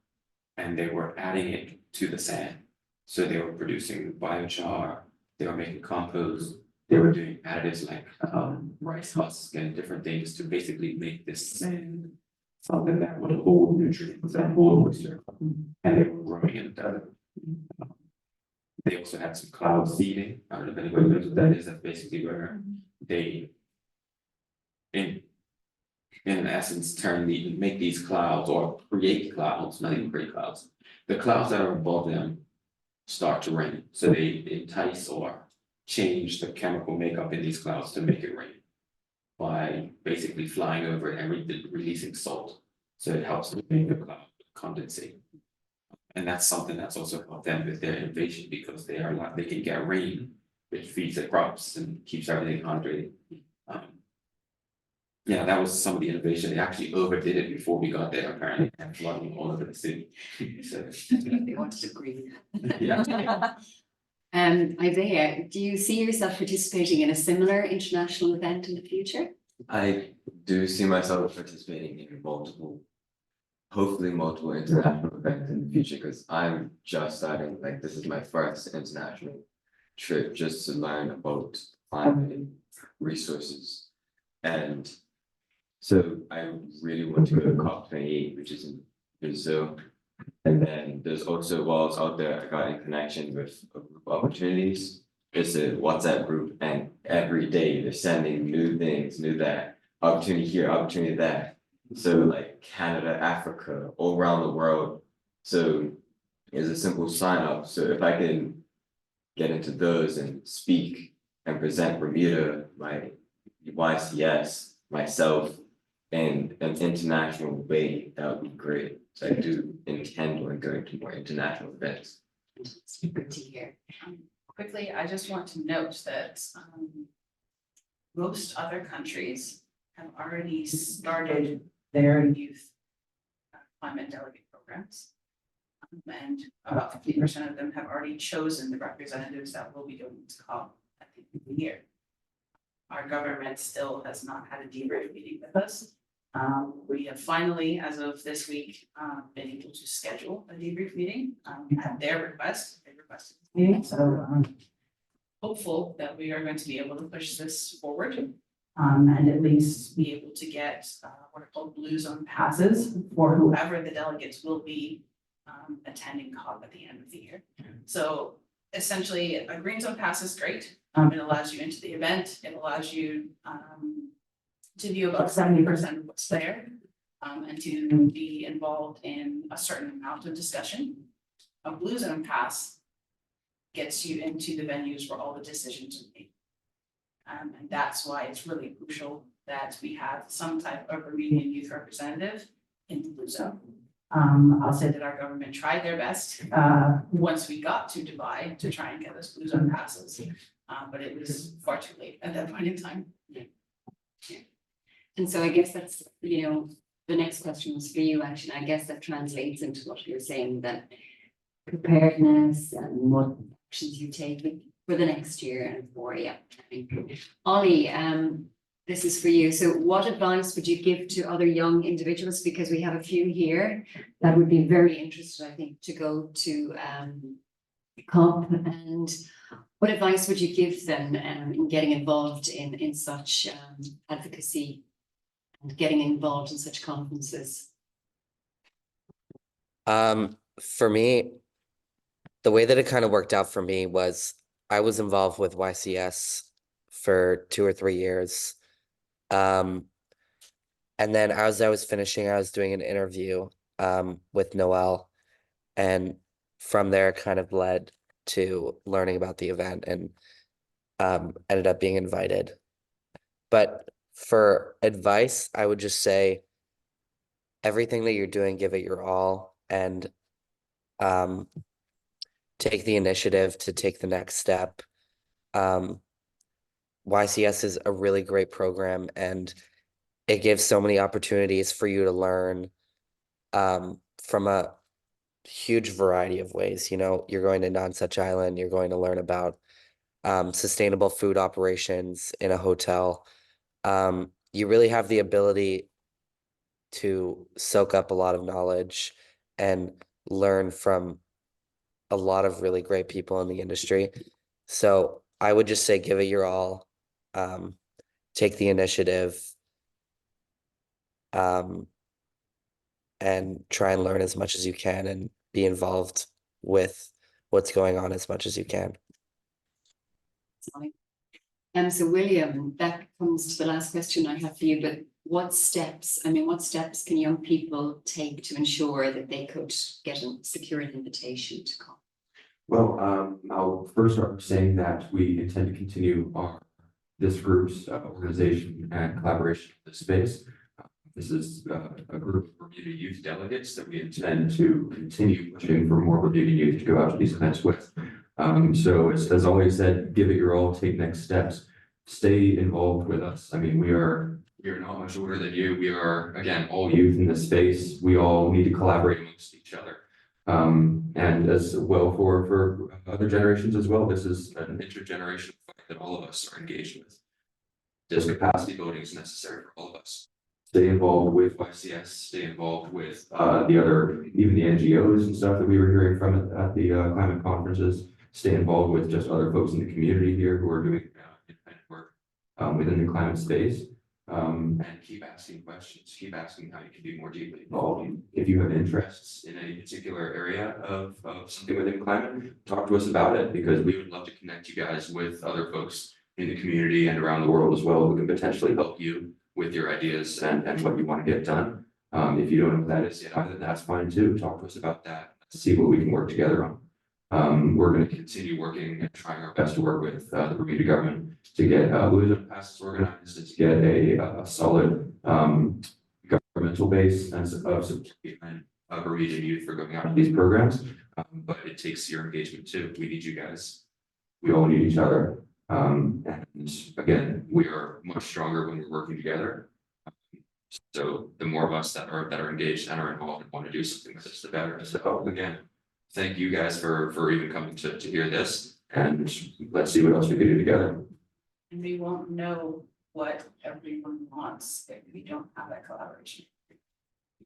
and they were adding it to the sand. So they were producing biochar, they were making compost, they were doing additives like rice husks and different things to basically make this sand something that would hold nutrients and hold moisture. And they were growing in the desert. They also had some cloud seeding. I don't know if anybody knows what that is. That's basically where they, in essence, make these clouds or create clouds, not even create clouds. The clouds that are above them start to rain. So they entice or change the chemical makeup in these clouds to make it rain by basically flying over it and releasing salt. So it helps to make the cloud condensate. And that's something that's also helped them with their innovation because they can get rain, which feeds the crops and keeps everything hydrated. Yeah, that was some of the innovation. They actually overdid it before we got there, apparently, and flooding all over the city. So, They wanted to green. yeah. Isaiah, do you see yourself participating in a similar international event in the future? I do see myself participating in hopefully multiple international events in the future, because I'm just starting, like, this is my first international trip just to learn about climate resources. And so I really want to go to COP28, which is in Brazil. And then there's also, while I was out there, I got in connection with a group of opportunities. It's a WhatsApp group, and every day they're sending new things, new that, opportunity here, opportunity there. So like Canada, Africa, all around the world. So it's a simple sign up. So if I can get into those and speak and present Bermuda, my YCS, myself, in an international way, that would be great. So I do intend on going to more international events. It's good to hear. Quickly, I just want to note that most other countries have already started their youth climate delegate programs. And about 50% of them have already chosen the representatives that will be going to COP at the end of the year. Our government still has not had a debrief meeting with us. We have finally, as of this week, been able to schedule a debrief meeting at their request. They requested this meeting, so hopeful that we are going to be able to push this forward. And at least be able to get what are called blue zone passes for whoever the delegates will be attending COP at the end of the year. So essentially, a green zone pass is great. It allows you into the event. It allows you to view about 70% of what's there, and to be involved in a certain amount of discussion. A blue zone pass gets you into the venues where all the decisions are made. And that's why it's really crucial that we have some type of Bermudian youth representative in the blue zone. I'll say that our government tried their best once we got to Dubai to try and get us blue zone passes, but it was far too late at that point in time. And so I guess that's, the next question was for you, actually. I guess that translates into what you're saying, that preparedness and what actions you take for the next year and for, Ollie, this is for you. So what advice would you give to other young individuals? Because we have a few here that would be very interested, I think, to go to COP. And what advice would you give them in getting involved in such advocacy and getting involved in such conferences? For me, the way that it kind of worked out for me was I was involved with YCS for 2 or 3 years. And then as I was finishing, I was doing an interview with Noel, and from there kind of led to learning about the event and ended up being invited. But for advice, I would just say everything that you're doing, give it your all, and take the initiative to take the next step. YCS is a really great program, and it gives so many opportunities for you to learn from a huge variety of ways. You're going to Nonsuch Island, you're going to learn about sustainable food operations in a hotel. You really have the ability to soak up a lot of knowledge and learn from a lot of really great people in the industry. So I would just say give it your all, take the initiative, and try and learn as much as you can and be involved with what's going on as much as you can. So William, that comes to the last question I have for you, but what steps can young people take to ensure that they could secure an invitation to come? Well, I'll first start by saying that we intend to continue this group's organization and collaboration in this space. This is a group of Bermuda youth delegates that we intend to continue pushing for more Bermuda youth to go out to these events with. So as always said, give it your all, take next steps, stay involved with us. I mean, we are not much older than you. We are, again, all youth in this space. We all need to collaborate amongst each other. And as well for other generations as well, this is an intergenerational fight that all of us are engaged with. Does capacity building is necessary for all of us. Stay involved with YCS, stay involved with the other, even the NGOs and stuff that we were hearing from at the climate conferences. Stay involved with just other folks in the community here who are doing independent work within the climate space. And keep asking questions, keep asking how you can be more deeply involved. If you have interests in any particular area of something within climate, talk to us about it, because we would love to connect you guys with other folks in the community and around the world as well, who can potentially help you with your ideas and what you want to get done. If you don't know what that is yet either, that's fine too. Talk to us about that, see what we can work together on. We're going to continue working and trying our best to work with the Bermuda government to get Louisville passes organized and to get a solid governmental base and of support behind Bermuda youth for going out to these programs. But it takes your engagement too. We need you guys. We all need each other. And again, we are much stronger when we're working together. So the more of us that are engaged and are involved and want to do something with this, the better. So again, thank you guys for even coming to hear this, and let's see what else we can do together. And we won't know what everyone wants if we don't have that collaboration.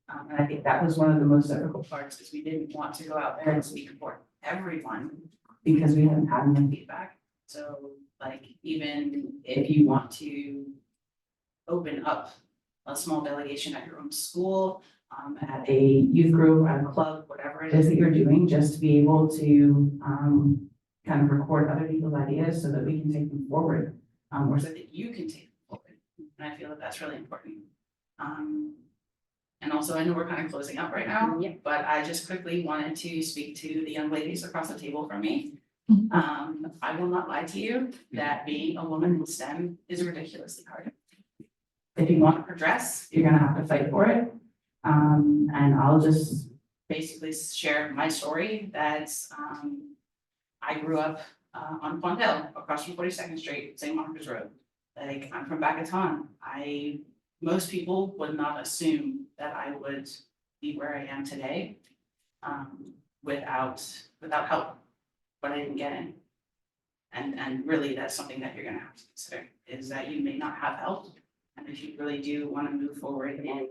And I think that was one of the most difficult parts, is we didn't want to go out there and speak for everyone because we hadn't had enough feedback. So like, even if you want to open up a small delegation at your own school, at a youth group, at a club, whatever it is that you're doing, just to be able to kind of record other people's ideas so that we can take them forward, or so that you can take them forward. And I feel that that's really important. And also, I know we're kind of closing up right now, Yeah. but I just quickly wanted to speak to the young ladies across the table from me. I will not lie to you that being a woman in STEM is ridiculously hard. If you want to progress, you're gonna have to fight for it. And I'll just basically share my story that I grew up on Fonthill, across from 42nd Street, St. Marcus Road. Like, I'm from Bagaton. Most people would not assume that I would be where I am today without help, but I didn't get in. And really, that's something that you're gonna have to consider, is that you may not have help. And if you really do want to move forward in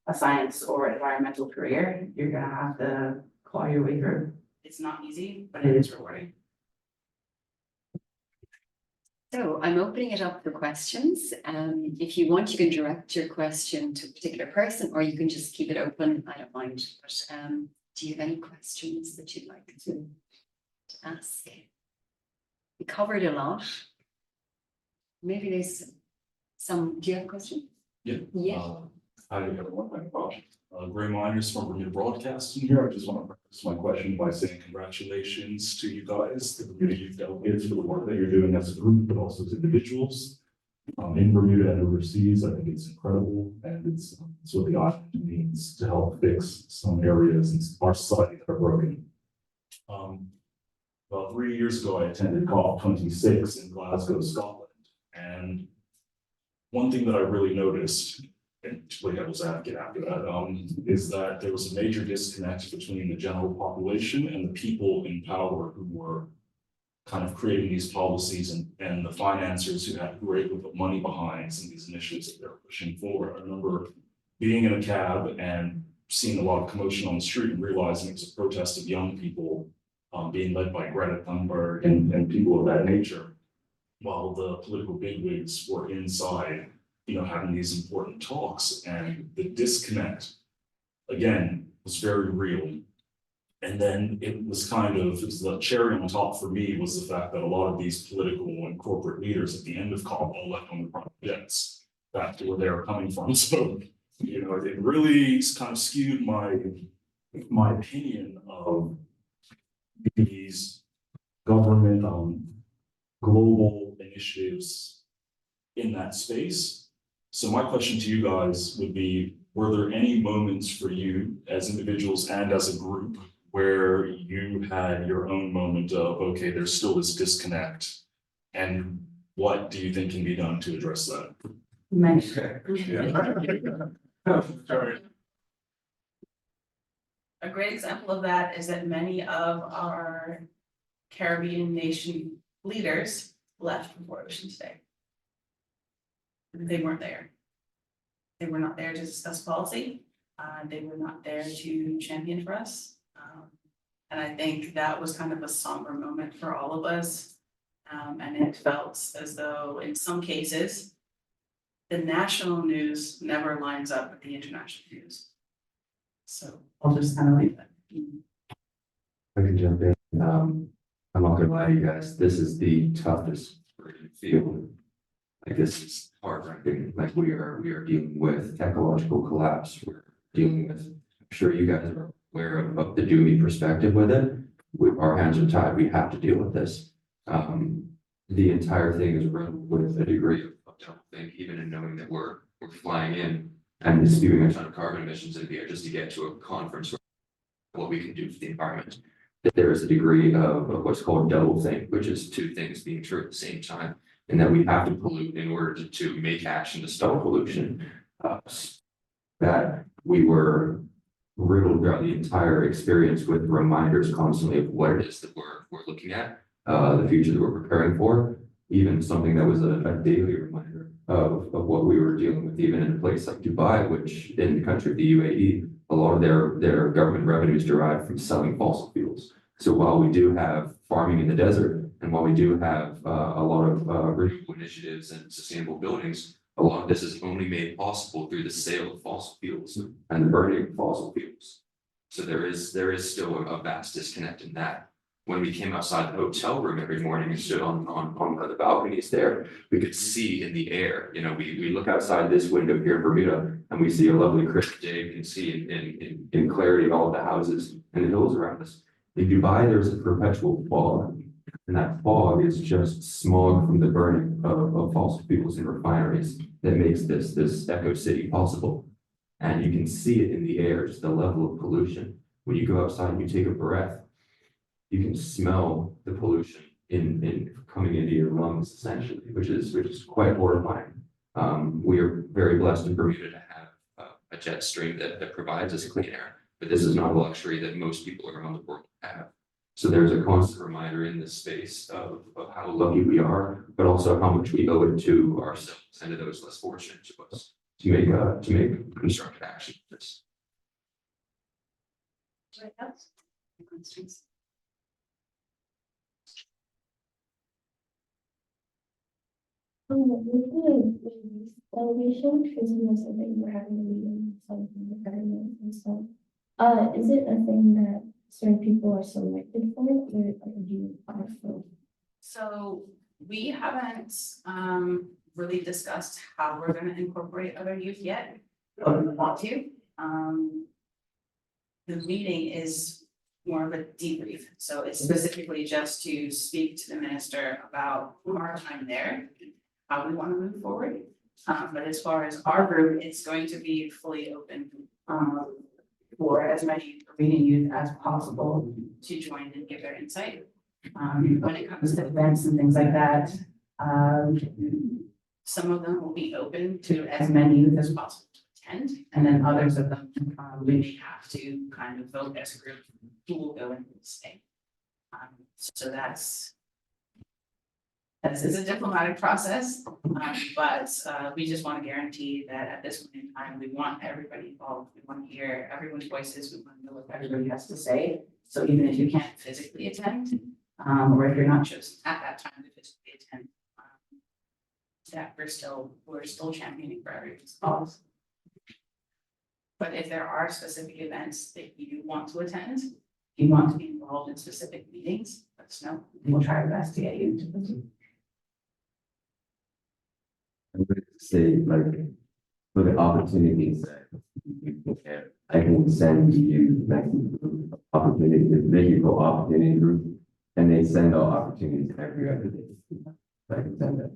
a science or environmental career, you're gonna have to claw your way through. It's not easy, but it is rewarding. So I'm opening it up for questions. If you want, you can direct your question to a particular person, or you can just keep it open. I don't mind. But do you have any questions that you'd like to ask? We covered a lot. Maybe there's some. Do you have a question? Yeah. Yeah. Hi everyone, Gray Miners from Bermuda Broadcasting here. I just want to preface my question by saying congratulations to you guys, the Bermuda Youth Delegates, for the work that you're doing as a group, but also as individuals in Bermuda and overseas. I think it's incredible, and it's what the island needs to help fix some areas in our society that are broken. About 3 years ago, I attended COP26 in Glasgow, Scotland, and one thing that I really noticed, and to play devil's advocate after that, is that there was a major disconnect between the general population and the people in power who were kind of creating these policies, and the financiers who were able to put money behind some of these initiatives that they're pushing forward. I remember being in a cab and seeing a lot of commotion on the street and realizing it was a protest of young people being led by Greta Thunberg and people of that nature, while the political bigwigs were inside, having these important talks. And the disconnect, again, was very real. And then it was the cherry on top for me, was the fact that a lot of these political and corporate leaders at the end of COP all left on the private jets back to where they were coming from. So, it really kind of skewed my opinion of these government global initiatives in that space. So my question to you guys would be, were there any moments for you as individuals and as a group where you had your own moment of, okay, there's still this disconnect, and what do you think can be done to address that? A great example of that is that many of our Caribbean nation leaders left before Ocean's Day. they weren't there. They were not there to discuss policy. They were not there to champion for us. And I think that was kind of a somber moment for all of us. And it felt as though in some cases, the national news never lines up with the international news. So I'll just kind of leave that. I can jump in. I'm not gonna lie to you guys, this is the toughest field. Like this is heartbreaking, like we are dealing with ecological collapse, we're dealing with, I'm sure you guys are aware of the doomy perspective with it. Our hands are tied, we have to deal with this. The entire thing is riddled with a degree of doublethink, even in knowing that we're flying in and spewing a ton of carbon emissions into the air just to get to a conference where what we can do for the environment. That there is a degree of what's called doublethink, which is two things being true at the same time, and that we have to pollute in order to make action to stop pollution. That we were riddled throughout the entire experience with reminders constantly of what it is that we're looking at, the future that we're preparing for, even something that was a daily reminder of what we were dealing with, even in a place like Dubai, which in the country of the UAE, a lot of their government revenues derive from selling fossil fuels. So while we do have farming in the desert, and while we do have a lot of renewable initiatives and sustainable buildings, a lot of this is only made possible through the sale of fossil fuels and the burning of fossil fuels. So there is still a vast disconnect in that. When we came outside the hotel room every morning and stood on one of the balconies there, we could see in the air, we look outside this window here in Bermuda and we see a lovely crisp day. You can see in clarity all of the houses and the hills around us. In Dubai, there's a perpetual fog, and that fog is just smog from the burning of fossil fuels and refineries that makes this eco city possible. And you can see it in the air, just the level of pollution. When you go outside and you take a breath, you can smell the pollution in coming into your lungs essentially, which is quite horrifying. We are very blessed in Bermuda to have a jet stream that provides us clean air, but this is not a luxury that most people around the world have. So there's a constant reminder in this space of how lucky we are, but also how much we owe it to ourselves and to those less fortunate to us to make constructive action for this. Questions? Celebration, because you know, said that you were having a meeting with the government and stuff. Is it a thing that certain people are selected for, or you are for? So we haven't really discussed how we're gonna incorporate other youth yet, but we want to. The meeting is more of a debrief, so it's specifically just to speak to the minister about our time there, how we want to move forward. But as far as our group, it's going to be fully open for as many Bermudian youth as possible to join and give their insight. When it comes to events and things like that, some of them will be open to as many youth as possible to attend, and then others of them, we may have to kind of vote as a group who will go and stay. So that's a diplomatic process, but we just want to guarantee that at this point in time, we want everybody involved. We want to hear everyone's voices. We want to know what everybody has to say. So even if you can't physically attend, or if you're not chosen at that time to physically attend, that we're still championing for everyone's cause. But if there are specific events that you want to attend, if you want to be involved in specific meetings, let us know. We'll try our best to get you to them. I'm going to say, like, for the opportunities that you have, I can send you like opportunity, the opportunity group, and they send out opportunities every other day. So I can send that.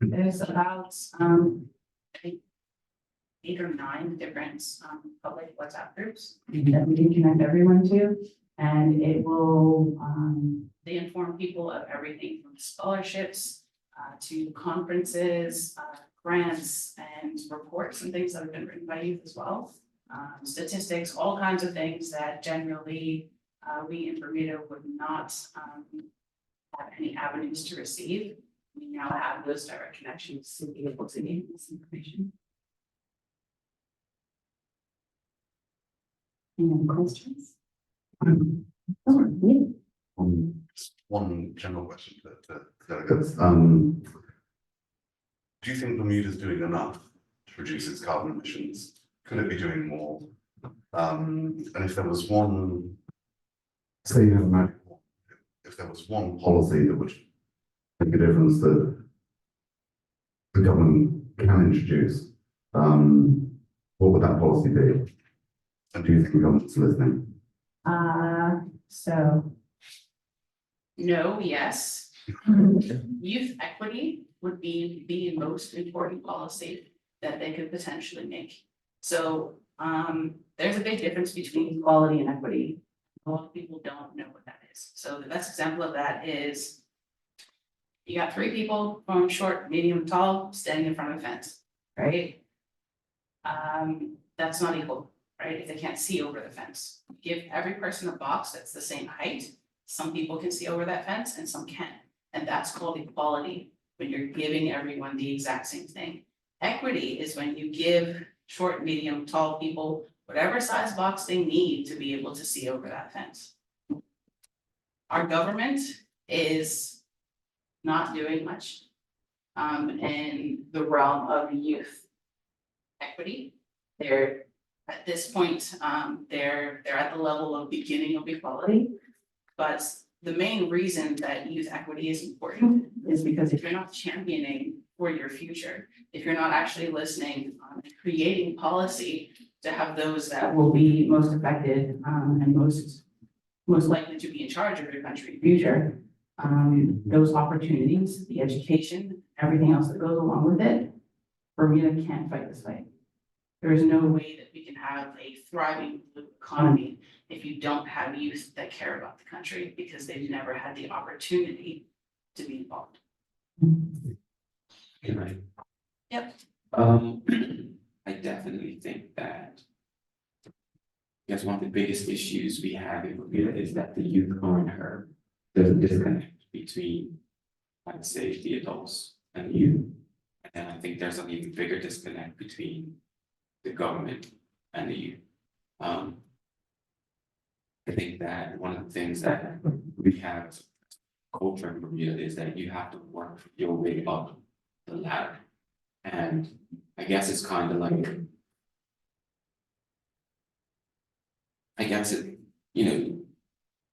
There's about, I think 8 or 9 different public WhatsApp groups that we can connect everyone to. And it will, they inform people of everything from scholarships to conferences, grants and reports and things that have been written by youth as well. Statistics, all kinds of things that generally we in Bermuda would not have any avenues to receive. We now have those direct connections to be able to gain this information. Any other questions? One general question to delegates. Do you think Bermuda's doing enough to reduce its carbon emissions? Could it be doing more? And if there was one, say you have a magic wand, if there was one policy that would make a difference that the government can introduce, what would that policy be? And do you think the government's listening? So. No, yes. Youth equity would be the most important policy that they could potentially make. So, there's a big difference between equality and equity. A lot of people don't know what that is. So the best example of that is you got 3 people from short, medium, tall, standing in front of a fence, right? That's not equal, right? If they can't see over the fence. Give every person a box that's the same height. Some people can see over that fence and some can't. And that's called equality, when you're giving everyone the exact same thing. Equity is when you give short, medium, tall people whatever size box they need to be able to see over that fence. Our government is not doing much in the realm of youth equity. They're at this point, they're at the level of beginning of equality. But the main reason that youth equity is important is because if you're not championing for your future, if you're not actually listening and creating policy to have those that will be most affected and most likely to be in charge of your country in future, those opportunities, the education, everything else that goes along with it, Bermuda can't fight this fight. There is no way that we can have a thriving economy if you don't have youth that care about the country, because they've never had the opportunity to be involved. Can I? Yep. I definitely think that. Because one of the biggest issues we have in Bermuda is that the youth aren't heard. There's a disconnect between, I'd say, the adults and the youth. And I think there's an even bigger disconnect between the government and the youth. I think that one of the things that we have as a culture in Bermuda is that you have to work your way up the ladder. And I guess it's kind of like, I guess it, you know,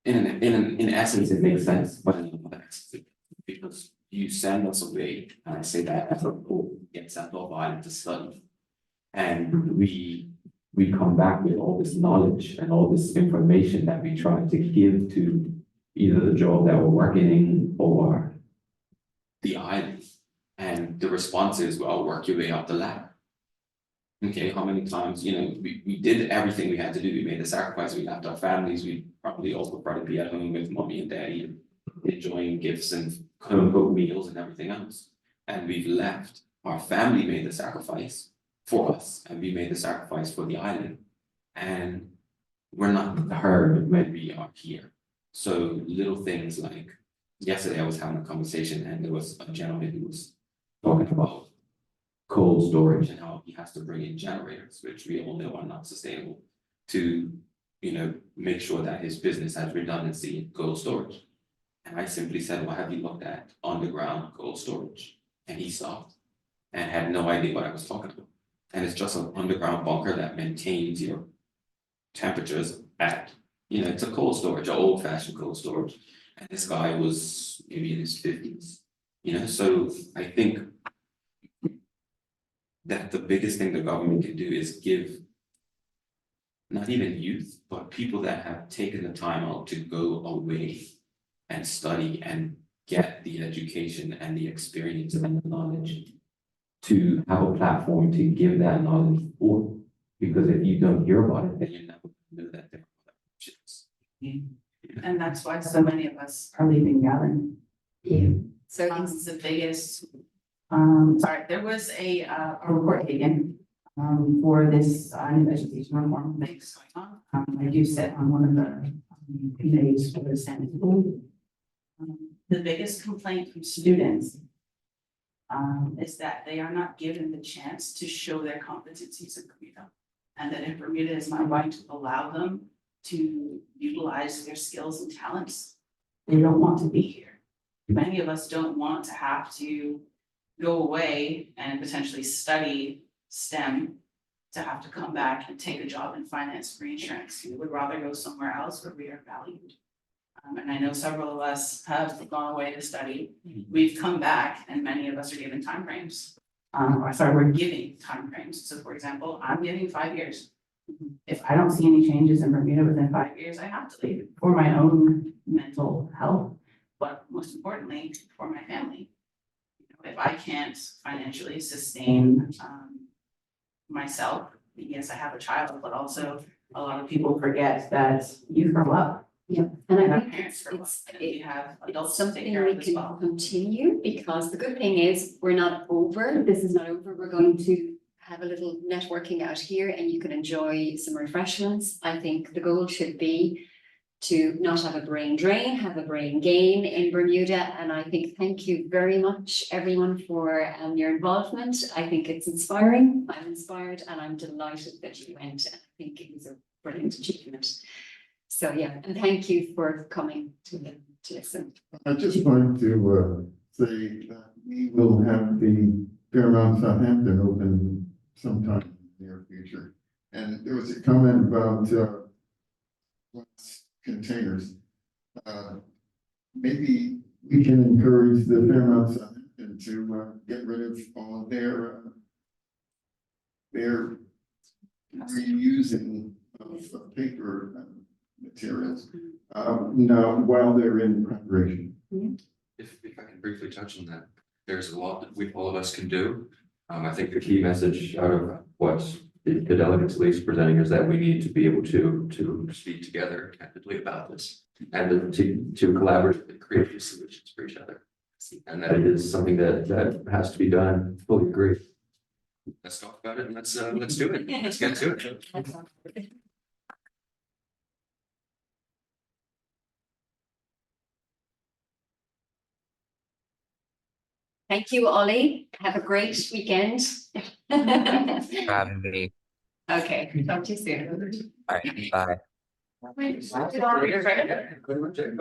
in essence, it makes sense, but in another essence, because you send us away, and I say that as a whole, get sent off island to study. And we come back with all this knowledge and all this information that we try to give to either the job that we're working in or the island. And the response is, well, work your way up the ladder. Okay, how many times, you know, we did everything we had to do. We made the sacrifice, we left our families, we probably also probably be at home with mommy and daddy and enjoying gifts and quote unquote meals and everything else. And we've left, our family made the sacrifice for us, and we made the sacrifice for the island. And we're not heard when we are here. So little things like, yesterday I was having a conversation and there was a gentleman who was talking about cold storage and how he has to bring in generators, which we all know are not sustainable, to, you know, make sure that his business has redundancy in cold storage. And I simply said, well, have you looked at underground cold storage? And he stopped and had no idea what I was talking about. And it's just an underground bunker that maintains your temperatures at, you know, it's a cold storage, an old fashioned cold storage. And this guy was maybe in his 50s, you know, so I think that the biggest thing the government can do is give not even youth, but people that have taken the time out to go away and study and get the education and the experience and the knowledge, to have a platform to give that knowledge forth. Because if you don't hear about it, then you're never gonna know that there are other options. And that's why so many of us are leaving the island. So This is the biggest, sorry, there was a report taken for this new education reform things going on. I do sit on one of the committees for the Senate. The biggest complaint from students is that they are not given the chance to show their competencies in Bermuda. And that if Bermuda is not going to allow them to utilize their skills and talents, they don't want to be here. Many of us don't want to have to go away and potentially study STEM to have to come back and take a job in finance or insurance. We would rather go somewhere else where we are valued. And I know several of us have gone away to study. We've come back and many of us are given timeframes. We're giving timeframes. So for example, I'm giving 5 years. If I don't see any changes in Bermuda within 5 years, I have to leave for my own mental health, but most importantly, for my family. If I can't financially sustain myself, yes, I have a child, but also a lot of people forget that you grow up. Yeah, and I Our think parents grow up, and we have it's adults to take something care we of as can well. continue, because the good thing is we're not over, this is not over, we're going to have a little networking out here and you can enjoy some refreshments. I think the goal should be to not have a brain drain, have a brain gain in Bermuda. And I think thank you very much everyone for your involvement. I think it's inspiring, I'm inspired, and I'm delighted that you went. I think it was a brilliant achievement. So yeah, and thank you for coming to listen. I just wanted to say that we will have the Fairmount Southampton open sometime in the near future. And there was a comment about containers. Maybe we can encourage the Fairmount Southampton to get rid of all of their reusing of paper materials now while they're in preparation. If I can briefly touch on that, there's a lot that all of us can do. I think the key message out of what the delegates least presenting is that we need to be able to speak together candidly about this and to collaborate and create these solutions for each other. And that it is something that has to be done. Fully agree. Let's talk about it and let's do it. Let's get to it. Thank you, Ollie. Have a great weekend. Having me. Okay, talk to you soon. All right, bye. Pretty much it.